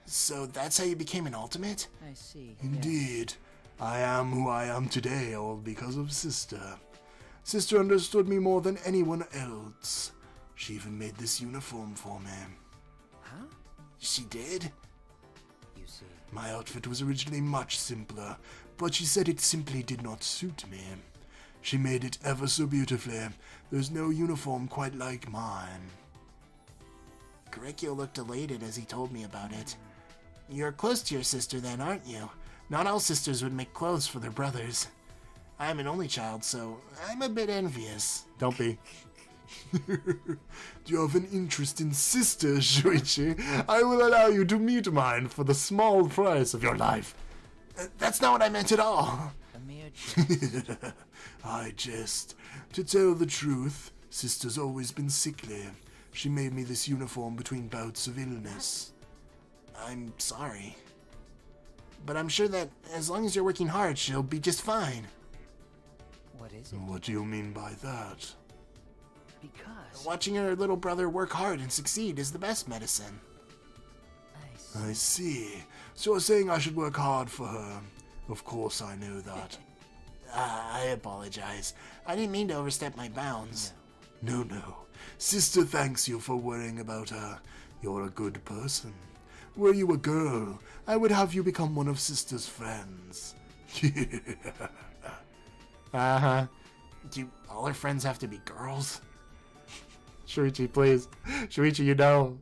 So that's how you became an ultimate? I see. Indeed. I am who I am today, all because of Sister. Sister understood me more than anyone else. She even made this uniform for me. Huh? She did? You see. My outfit was originally much simpler, but she said it simply did not suit me. She made it ever so beautifully. There's no uniform quite like mine. Korekyo looked elated as he told me about it. You're close to your sister then, aren't you? Not all sisters would make clothes for their brothers. I'm an only child, so I'm a bit envious. Don't be. Do you have an interest in sisters, Shuichi? I will allow you to meet mine for the small price of your life. That's not what I meant at all. A mere jest. I jest. To tell the truth, Sister's always been sickly. She made me this uniform between bouts of illness. I'm sorry. But I'm sure that as long as you're working hard, she'll be just fine. What is it? What do you mean by that? Because Watching her little brother work hard and succeed is the best medicine. I see. I see. So you're saying I should work hard for her. Of course I know that. I apologize. I didn't mean to overstep my bounds. No. Sister thanks you for worrying about her. You're a good person. Were you a girl, I would have you become one of Sister's friends. Uh-huh. Do all her friends have to be girls? Shuichi, please. Shuichi, you know.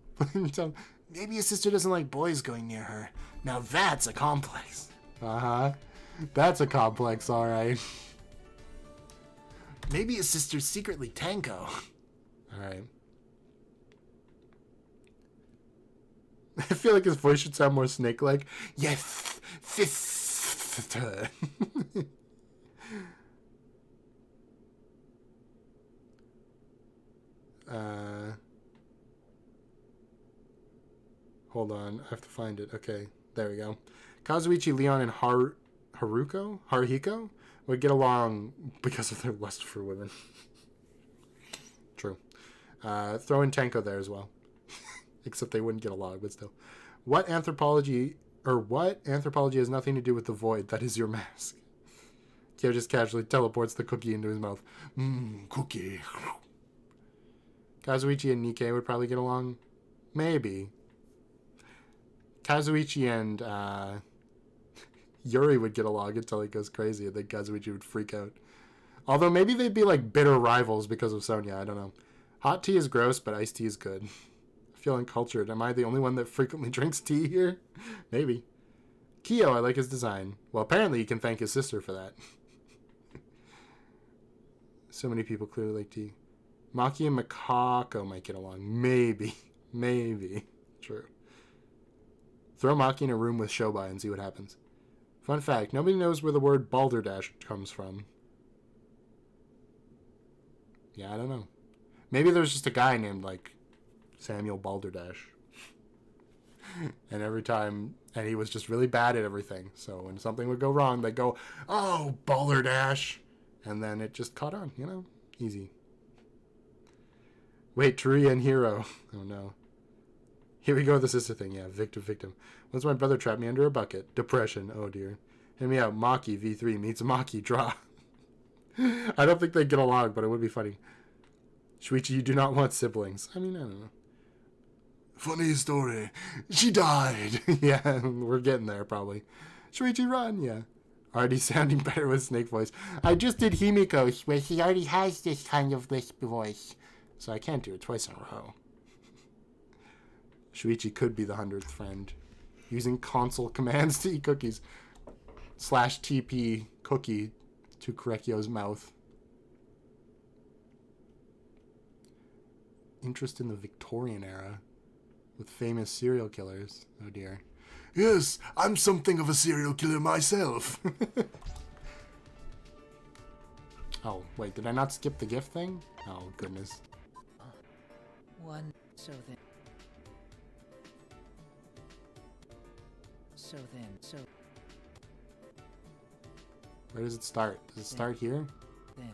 Maybe his sister doesn't like boys going near her. Now that's a complex. Uh-huh. That's a complex, alright. Maybe his sister's secretly Tanko. Alright. I feel like his voice should sound more snake-like. Yes, sister. Hold on. I have to find it. Okay. There we go. Kazuichi, Leon, and Haruhiko would get along because of their lust for women. True. Throw in Tanko there as well. Except they wouldn't get along, but still. What anthropology has nothing to do with the void? That is your mask. Kyo just casually teleports the cookie into his mouth. Cookie. Kazuichi and Nikkei would probably get along. Maybe. Kazuichi and Yuri would get along until he goes crazy, and then Kazuichi would freak out. Although maybe they'd be like bitter rivals because of Sonya. I don't know. Hot tea is gross, but iced tea is good. I feel uncultured. Am I the only one that frequently drinks tea here? Maybe. Kyo, I like his design. Well, apparently he can thank his sister for that. So many people clearly like tea. Maki and Makako might get along. Maybe. True. Throw Maki in a room with Shobai and see what happens. Fun fact, nobody knows where the word balderdash comes from. Yeah, I don't know. Maybe there's just a guy named, like, Samuel Balderdash. And every time, and he was just really bad at everything. So when something would go wrong, they'd go, oh, Balderdash. And then it just caught on, you know? Easy. Wait, Truya and Hero. Oh, no. Here we go with the sister thing. Yeah, victim. Once my brother trapped me under a bucket. Depression. Oh, dear. Hit me out. Maki V3 meets Maki. Draw. I don't think they'd get along, but it would be funny. Shuichi, you do not want siblings. I mean, I don't know. Funny story. She died. Yeah, we're getting there, probably. Shuichi, run. Yeah. Already sounding better with snake voice. I just did Himiko, Where he already has this kind of lisp voice. so I can't do it twice in a row. Shuichi could be the 100th friend. Using console commands to eat cookies. /TP cookie to Korekyo's mouth. Interest in the Victorian era with famous serial killers. Oh dear. Yes, I'm something of a serial killer myself. Oh, wait, did I not skip the gift thing? Oh, goodness. One. So then. So Where does it start? Does it start here? then.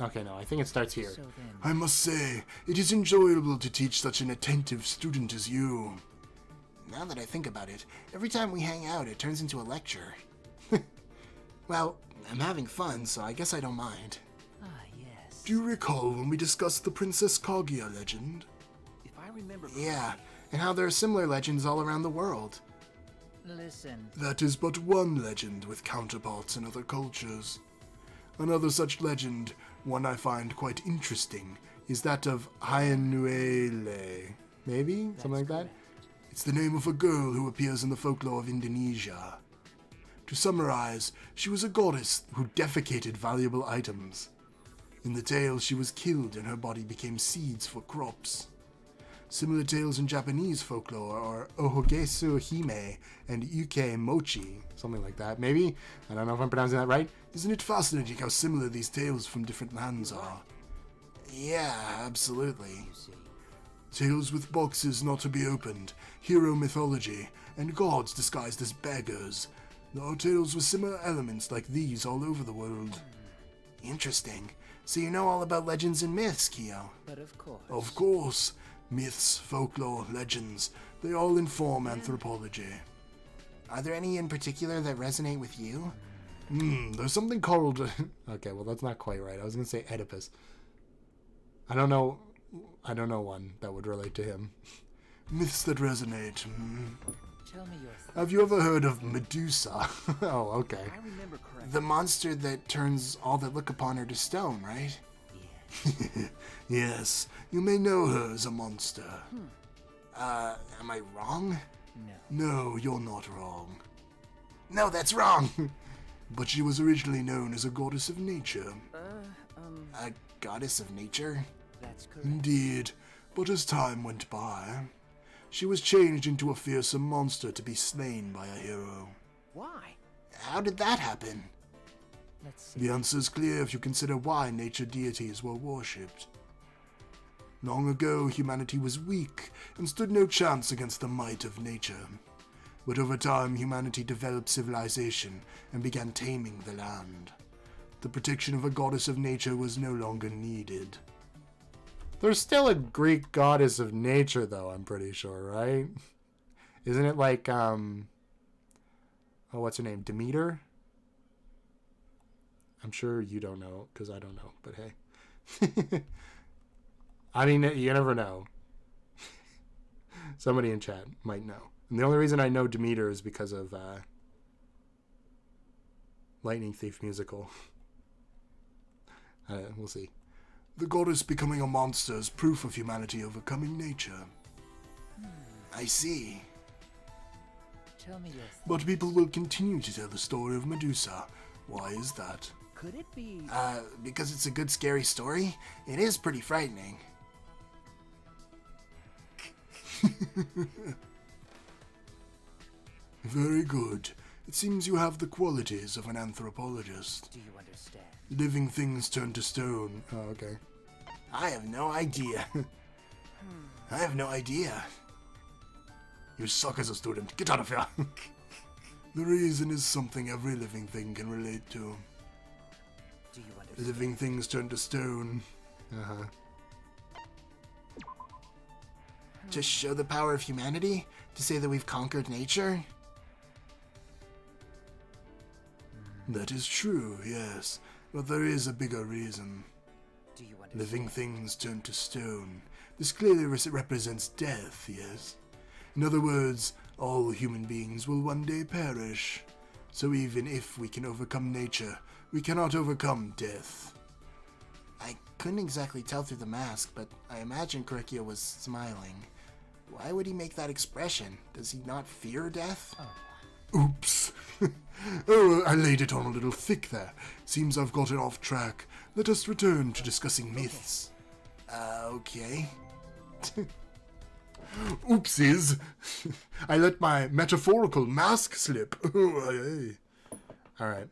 Okay, no, I think it starts here. So then. I must say, it is enjoyable to teach such an attentive student as you. Now that I think about it, every time we hang out, it turns into a lecture. Well, I'm having fun, so I guess I don't mind. Ah, yes. Do you recall when we discussed the Princess Kaguya legend? If I remember. Yeah, and how there are similar legends all around the world. Listen. That is but one legend with counterparts in other cultures. Another such legend, one I find quite interesting, is that of Hainuele. Maybe? Something like that? It's the name of a girl who appears in the folklore of Indonesia. To summarize, she was a goddess who defecated valuable items. In the tale, she was killed and her body became seeds for crops. Similar tales in Japanese folklore are Ohogesu Hime and Yuke Mochi, something like that. Maybe? I don't know if I'm pronouncing that right. Isn't it fascinating how similar these tales from different lands are? Yeah, absolutely. You see. Tales with boxes not to be opened, hero mythology, and gods disguised as beggars. There are tales with similar elements like these all over the world. Interesting. So you know all about legends and myths, Kyo? But of course. Of course. Myths, folklore, legends, they all inform anthropology. Are there any in particular that resonate with you? There's something called... Okay, well, that's not quite right. I was going to say Oedipus. I don't know one that would relate to him. myths that resonate. Tell me your thoughts. Have you ever heard of Medusa? Oh, okay. I remember correctly. The monster that turns all that look upon her to stone, right? Yeah. Yes, you may know her as a monster. Am I wrong? No. No, you're not wrong. No, that's wrong! But she was originally known as a goddess of nature. A goddess of nature? That's correct. Indeed, but as time went by, she was changed into a fearsome monster to be slain by a hero. Why? How did that happen? Let's see. The answer's clear if you consider why nature deities were worshipped. Long ago, humanity was weak and stood no chance against the might of nature. But over time, humanity developed civilization and began taming the land. The protection of a goddess of nature was no longer needed. There's still a Greek goddess of nature, though, I'm pretty sure, right? Isn't it like, what's her name? Demeter? I'm sure you don't know, because I don't know, but hey. I mean, you never know. Somebody in chat might know. And the only reason I know Demeter is because of Lightning Thief musical. We'll see. The goddess becoming a monster is proof of humanity overcoming nature. I see. Tell me your thoughts. But people will continue to tell the story of Medusa. Why is that? Could it be? Because it's a good scary story. It is pretty frightening. Very good. It seems you have the qualities of an anthropologist. Do you understand? Living things turn to stone. Oh, okay. I have no idea. I have no idea. You suck as a student. Get out of here. The reason is something every living thing can relate to. Do you understand? Living things turn to stone. Uh-huh. To show the power of humanity? To say that we've conquered nature? That is true, yes. But there is a bigger reason. Do you understand? Living things turn to stone. This clearly represents death, yes? In other words, all human beings will one day perish. So even if we can overcome nature, we cannot overcome death. I couldn't exactly tell through the mask, but I imagine Korekiyo was smiling. Why would he make that expression? Does he not fear death? Oops. Oh, I laid it on a little thick there. Seems I've gotten off track. Let us return to discussing myths. Okay. Oopsies. I let my metaphorical mask slip. Alright.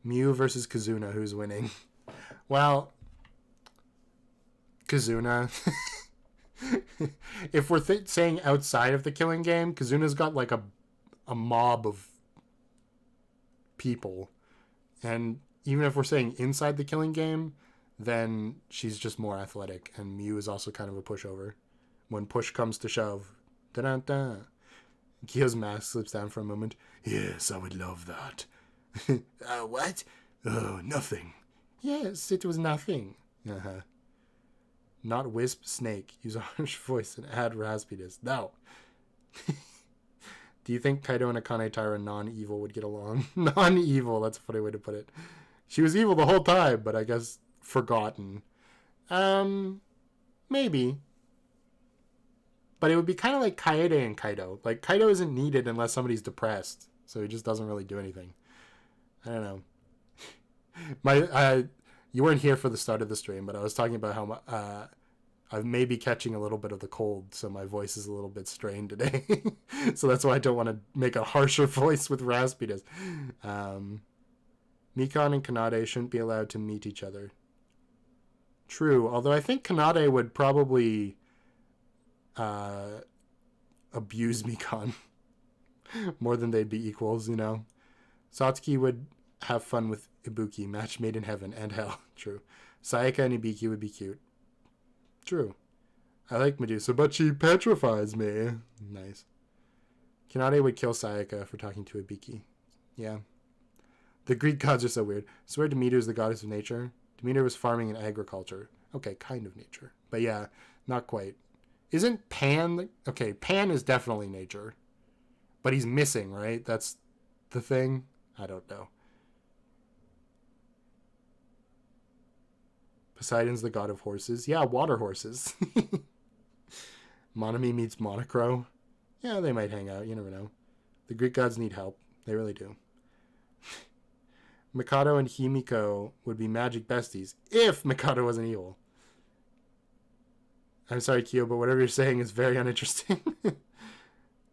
Mew versus Kazuna, who's winning? Well, Kazuna. If we're saying outside of the killing game, Kazuna's got like a mob of people. And even if we're saying inside the killing game, then she's just more athletic. And Mew is also kind of a pushover. When push comes to shove. Da-da-da. Kyo's mask slips down for a moment. Yes, I would love that. What? Oh, nothing. Yes, it was nothing. Uh-huh. Not wisp, snake. Use a harsh voice and add raspiness. No. Do you think Kaido and Akane Taira non-evil would get along? Non-evil, that's a funny way to put it. She was evil the whole time, but I guess forgotten. Maybe. But it would be kind of like Kaede and Kaido. Like, Kaido isn't needed unless somebody's depressed. So he just doesn't really do anything. I don't know. You weren't here for the start of the stream, but I was talking about how I may be catching a little bit of the cold, so my voice is a little bit strained today. So that's why I don't want to make a harsher voice with raspiness. Mikon and Kanade shouldn't be allowed to meet each other. True, although I think Kanade would probably abuse Mikon more than they'd be equals, you know? Satsuki would have fun with Ibuki, match made in heaven and hell. True. Sayaka and Ibiki would be cute. True. I like Medusa, but she petrifies me. Nice. Kanade would kill Sayaka for talking to Ibiki. Yeah. The Greek gods are so weird. I swear Demeter is the goddess of nature. Demeter was farming and agriculture. Okay, kind of nature. But yeah, not quite. Isn't Pan... Okay, Pan is definitely nature. But he's missing, right? That's the thing? I don't know. Poseidon's the god of horses. Yeah, water horses. Monami meets Monocro. Yeah, they might hang out. You never know. The Greek gods need help. They really do. Mikado and Himiko would be magic besties if Mikado wasn't evil. I'm sorry, Kyo, but whatever you're saying is very uninteresting.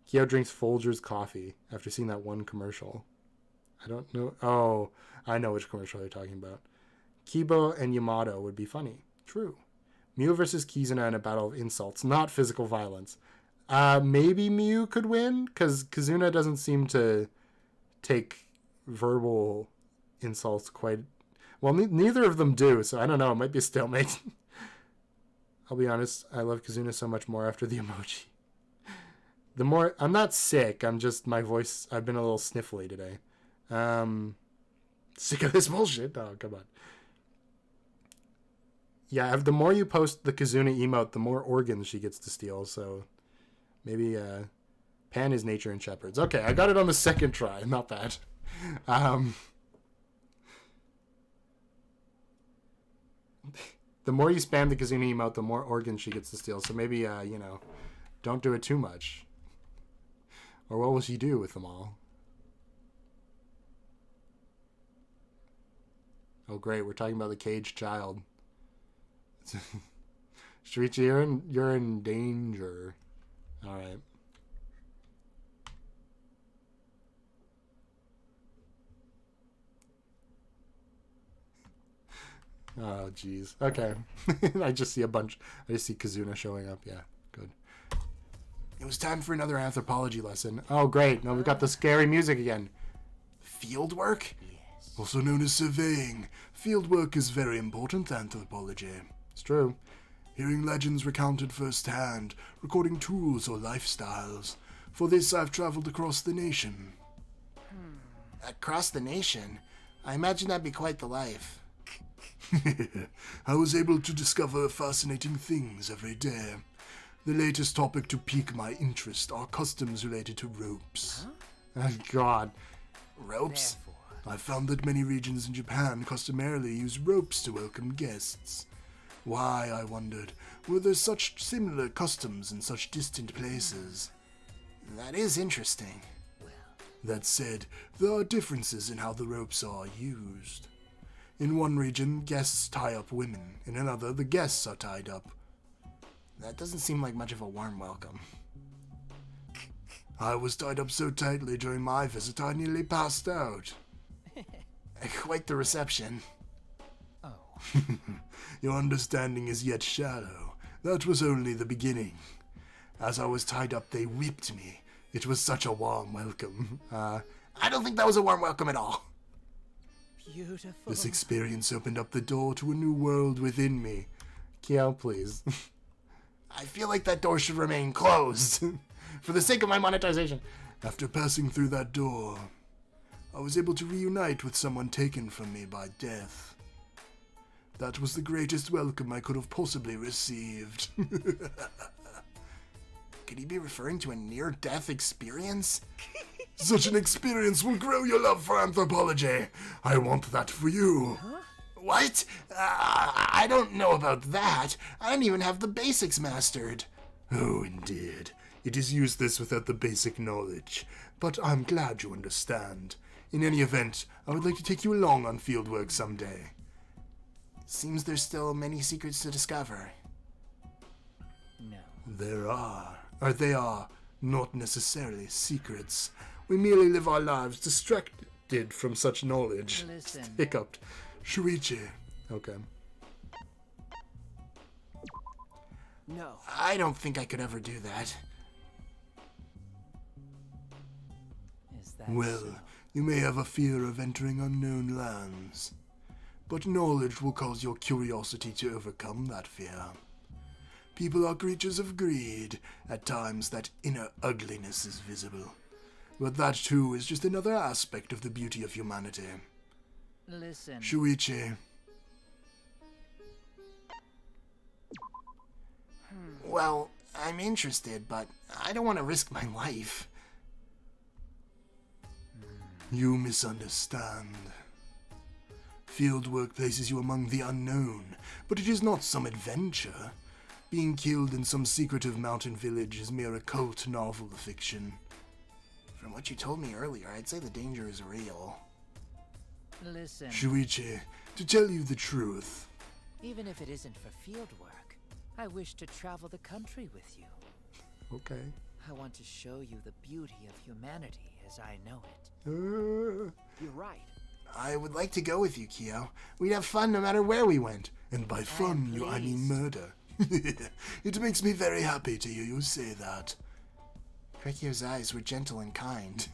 Kyo drinks Folgers coffee after seeing that one commercial. I don't know. Oh, I know which commercial you're talking about. Kibo and Yamato would be funny. True. Mew versus Kizuna in a battle of insults, not physical violence. Maybe Mew could win, because Kizuna doesn't seem to take verbal insults quite... Well, neither of them do, so I don't know. It might be a stalemate. I'll be honest, I love Kizuna so much more after the emoji. The more... I'm not sick, I'm just... My voice... I've been a little sniffly today. Sick of this bullshit? Oh, come on. Yeah, the more you post the Kazuna emote, the more organs she gets to steal, so maybe Pan is nature and shepherds. Okay, I got it on the second try. Not bad. The more you spam the Kazuna emote, the more organs she gets to steal, so maybe, you know, don't do it too much. Or what will she do with them all? Oh, great, we're talking about the caged child. Shirichi, you're in danger. Alright. Oh, jeez. Okay. I just see Kazuna showing up. Yeah, good. It was time for another anthropology lesson. Oh, great. Now we've got the scary music again. Field work? Yes. Also known as surveying, fieldwork is very important to anthropology. It's true. Hearing legends recounted firsthand, recording tools or lifestyles. For this, I've traveled across the nation. Across the nation? I imagine that'd be quite the life. I was able to discover fascinating things every day. The latest topic to pique my interest are customs related to ropes. Oh, God. Ropes? Therefore, I found that many regions in Japan customarily use ropes to welcome guests. Why, I wondered, were there such similar customs in such distant places? That is interesting. That said, there are differences in how the ropes are used. In one region, guests tie up women. In another, the guests are tied up. That doesn't seem like much of a warm welcome. I was tied up so tightly during my visit I nearly passed out. Quite the reception. oh, Your understanding is yet shallow. That was only the beginning. As I was tied up, they whipped me. It was such a warm welcome. I don't think that was a warm welcome at all. beautiful. This experience opened up the door to a new world within me. Kyo, please. I feel like that door should remain closed. For the sake of my monetization. After passing through that door, I was able to reunite with someone taken from me by death. That was the greatest welcome I could have possibly received. Could he be referring to a near-death experience? Such an experience will grow your love for anthropology. I want that for you. What? I don't know about that. I don't even have the basics mastered. Oh, indeed. It is useless without the basic knowledge. But I'm glad you understand. In any event, I would like to take you along on fieldwork someday. Seems there's still many secrets to discover. No. There are. Or they are not necessarily secrets. We merely live our lives distracted from such knowledge. Listen. Hiccuped. Shuichi. Okay. No. I don't think I could ever do that. Is that Well, so? you may have a fear of entering unknown lands. But knowledge will cause your curiosity to overcome that fear. People are creatures of greed. At times, that inner ugliness is visible. But that too is just another aspect of the beauty of humanity. Listen. Shuichi. Well, I'm interested, but I don't want to risk my life. You misunderstand. Fieldwork places you among the unknown, but it is not some adventure. Being killed in some secretive mountain village is mere occult novel fiction. From what you told me earlier, I'd say the danger is real. Listen. Shuichi, to tell you the truth, Even if it isn't for field work, I wish to travel the country with you. Okay. I want to show you the beauty of humanity as I know it. You're right. I would like to go with you, Kyo. We'd have fun no matter where we went. and by fun I mean pleased. murder. It makes me very happy to hear you say that. Precio's eyes were gentle and kind.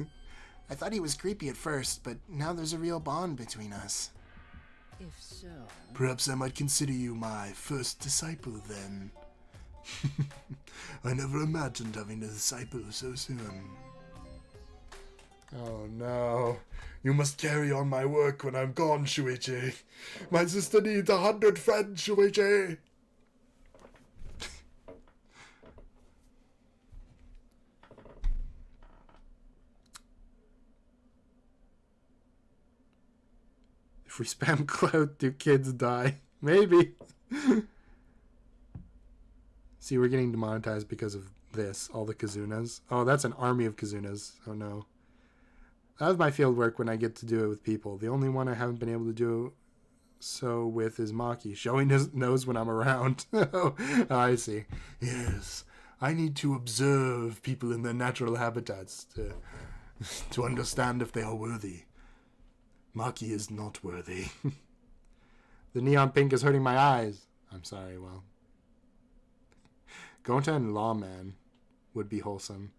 I thought he was creepy at first, but now there's a real bond between us. If so, Perhaps I might consider you my first disciple then. I never imagined having a disciple so soon. Oh no. You must carry on my work when I'm gone, Shuichi. My sister needs 100 friends, Shuichi. If we spam clout, do kids die? Maybe. See, we're getting demonetized because of this. All the Kazunas. Oh, that's an army of Kazunas. Oh no. That was my field work when I get to do it with people. The only one I haven't been able to do so with is Maki, showing his nose when I'm around. Oh, I see. Yes. I need to observe people in their natural habitats to understand if they are worthy. Maki is not worthy. The neon pink is hurting my eyes. I'm sorry, well. Gonta and Lawman would be wholesome.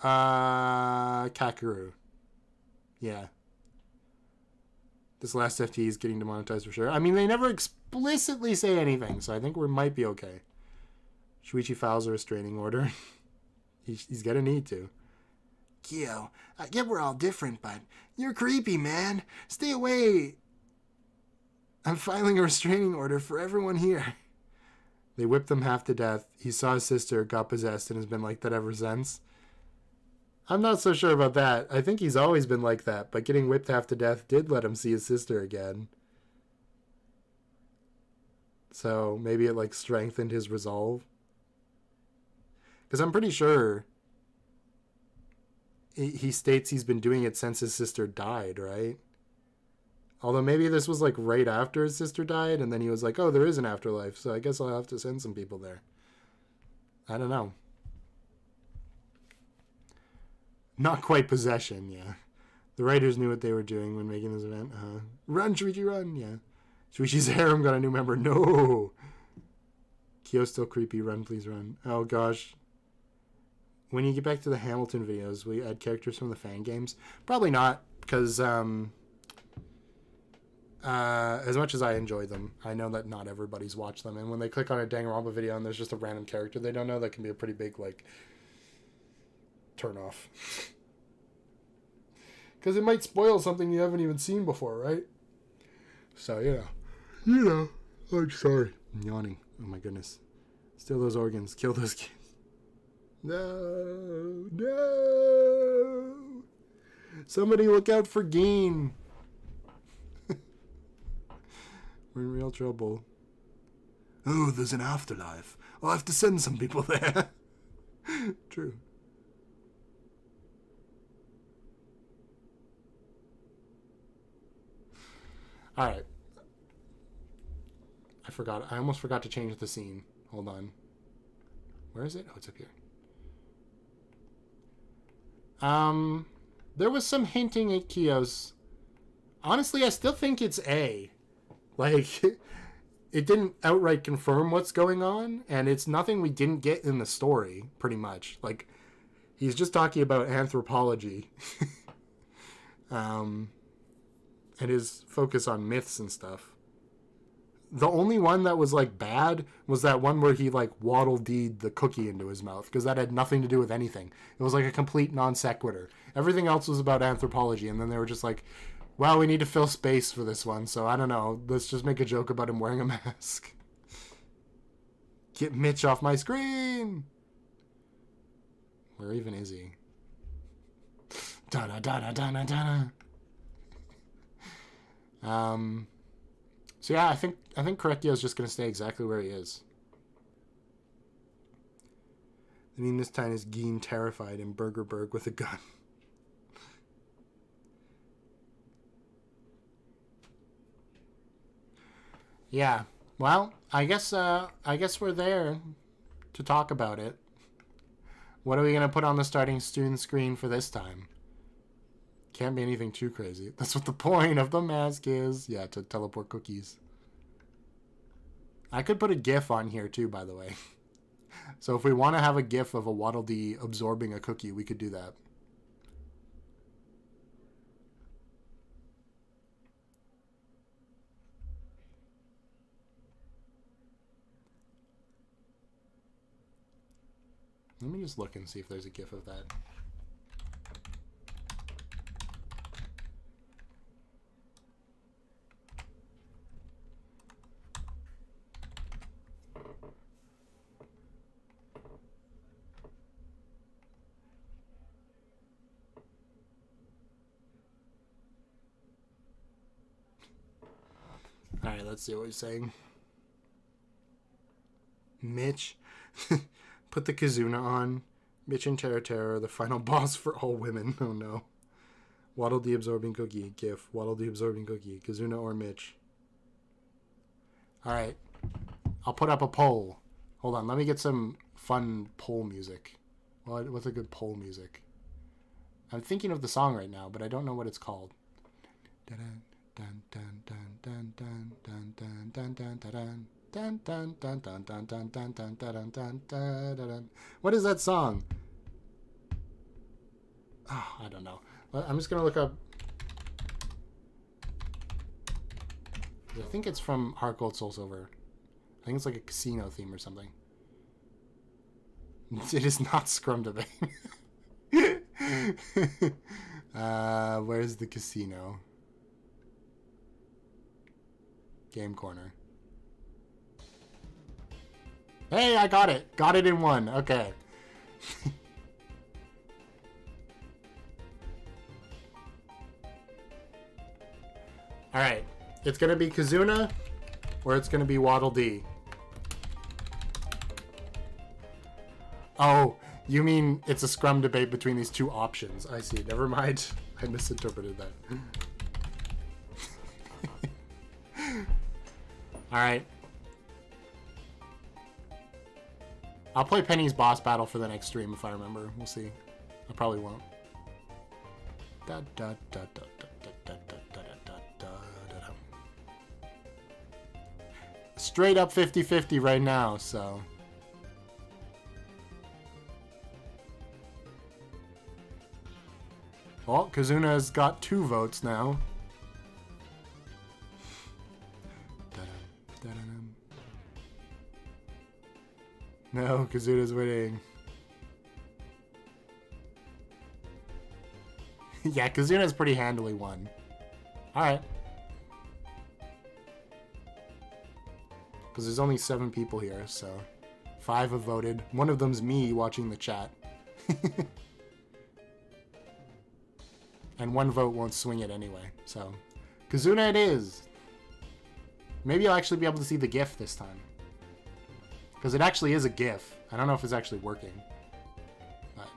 Kakeru. Yeah. This last FT is getting demonetized for sure. I mean, they never explicitly say anything, so I think we might be okay. Shuichi files a restraining order. He's gonna need to. Kyo, I get we're all different, but you're creepy, man. Stay away. I'm filing a restraining order for everyone here. They whipped him half to death. He saw his sister, got possessed, and has been like that ever since. I'm not so sure about that. I think he's always been like that, but getting whipped half to death did let him see his sister again. So maybe it like strengthened his resolve. Because I'm pretty sure he states he's been doing it since his sister died, right? Although maybe this was like right after his sister died, and then he was like, oh, there is an afterlife, so I guess I'll have to send some people there. I don't know. Not quite possession, yeah. The writers knew what they were doing when making this event. Run, Shuichi, run, yeah. Shuichi's harem got a new member. No! Kyo's still creepy. Run, please run. Oh, gosh. When you get back to the Hamilton videos, will you add characters from the fan games? Probably not, because as much as I enjoy them, I know that not everybody's watched them. And when they click on a Danganronpa video and there's just a random character they don't know, that can be a pretty big, like, turn off. Because it might spoil something you haven't even seen before, right? So, I'm sorry. I'm yawning. Oh my goodness. Steal those organs. Kill those kids. No. Somebody look out for Geen. We're in real trouble. Oh, there's an afterlife. I'll have to send some people there. True. Alright. I almost forgot to change the scene. Hold on. Where is it? Oh, it's up here. There was some hinting at Kyo's. Honestly, I still think it's A. Like, it didn't outright confirm what's going on, and it's nothing we didn't get in the story, pretty much. Like, he's just talking about anthropology. And his focus on myths and stuff. The only one that was, like, bad was that one where he, like, waddle-deed the cookie into his mouth, because that had nothing to do with anything. It was, like, a complete non sequitur. Everything else was about anthropology, and then they were just like, well, we need to fill space for this one, so I don't know. Let's just make a joke about him wearing a mask. Get Mitch off my screen! Where even is he? Da-da-da-da-da-da-da. So yeah, I think Korekiyo is just going to stay exactly where he is. I mean, this time is Geen terrified in Burgerberg with a gun. Yeah, well, I guess we're there to talk about it. What are we going to put on the starting student screen for this time? Can't be anything too crazy. That's what the point of the mask is. Yeah, to teleport cookies. I could put a GIF on here too, by the way. So if we want to have a GIF of a Waddle Dee absorbing a cookie, we could do that. Let me just look and see if there's a GIF of that. Alright, let's see what he's saying. Mitch. Put the Kazuna on. Mitch and Terra, the final boss for all women. Oh no. Waddle Dee absorbing cookie. GIF. Waddle Dee absorbing cookie. Kazuna or Mitch. Alright. I'll put up a poll. Hold on. Let me get some fun poll music. What's a good poll music? I'm thinking of the song right now, but I don't know what it's called. Dun dun dun dun dun dun dun dun dun dun dun. Dun, dun, dun, dun, dun, dun, dun, dun, dun, dun, dun, dun. What is that song? Oh, I don't know. I'm just going to look up. I think it's from Heart Gold Soul Silver. I think it's like a casino theme or something. It is not Scrum to Bang. Where's the casino? Game corner. Hey, I got it. Got it in one. Okay. Alright. It's going to be Kazuna or it's going to be Waddle Dee. Oh, you mean it's a scrum debate between these two options. I see. Never mind. I misinterpreted that. Alright. I'll play Penny's boss battle for the next stream if I remember. We'll see. I probably won't. Straight up 50-50 right now, so... Well, Kazuna's got 2 votes now. No, Kazuna's winning. Yeah, Kazuna's pretty handily won. Alright. Because there's only 7 people here, so... 5 have voted. One of them's me watching the chat. And 1 vote won't swing it anyway, so... Kazuna it is! Maybe I'll actually be able to see the GIF this time. Because it actually is a GIF. I don't know if it's actually working. But...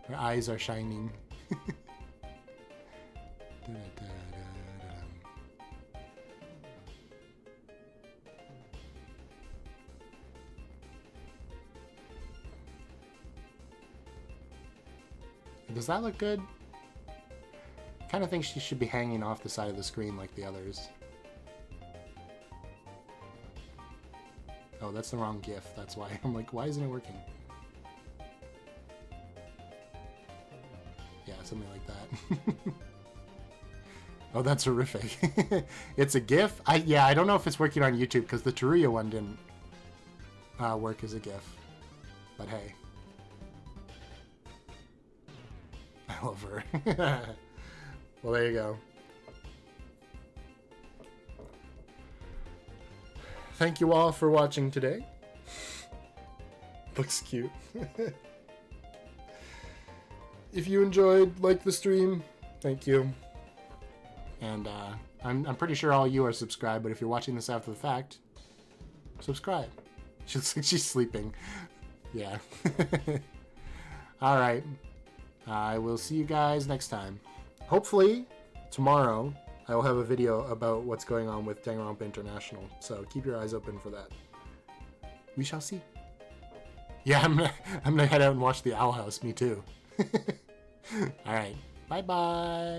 Her eyes are shining. Does that look good? I kind of think she should be hanging off the side of the screen like the others. Oh, that's the wrong GIF. That's why. I'm like, why isn't it working? Yeah, something like that. Oh, that's horrific. It's a GIF? Yeah, I don't know if it's working on YouTube because the Teruya one didn't work as a GIF. But hey. I love her. Well, there you go. Thank you all for watching today. Looks cute. If you enjoyed, like the stream, thank you. And I'm pretty sure all you are subscribed, but if you're watching this after the fact, subscribe. She looks like she's sleeping. Yeah. Alright. I will see you guys next time. Hopefully, tomorrow, I will have a video about what's going on with Danganronpa International, so keep your eyes open for that. We shall see. Yeah, I'm gonna head out and watch the Owl House, me too. Alright, bye-bye!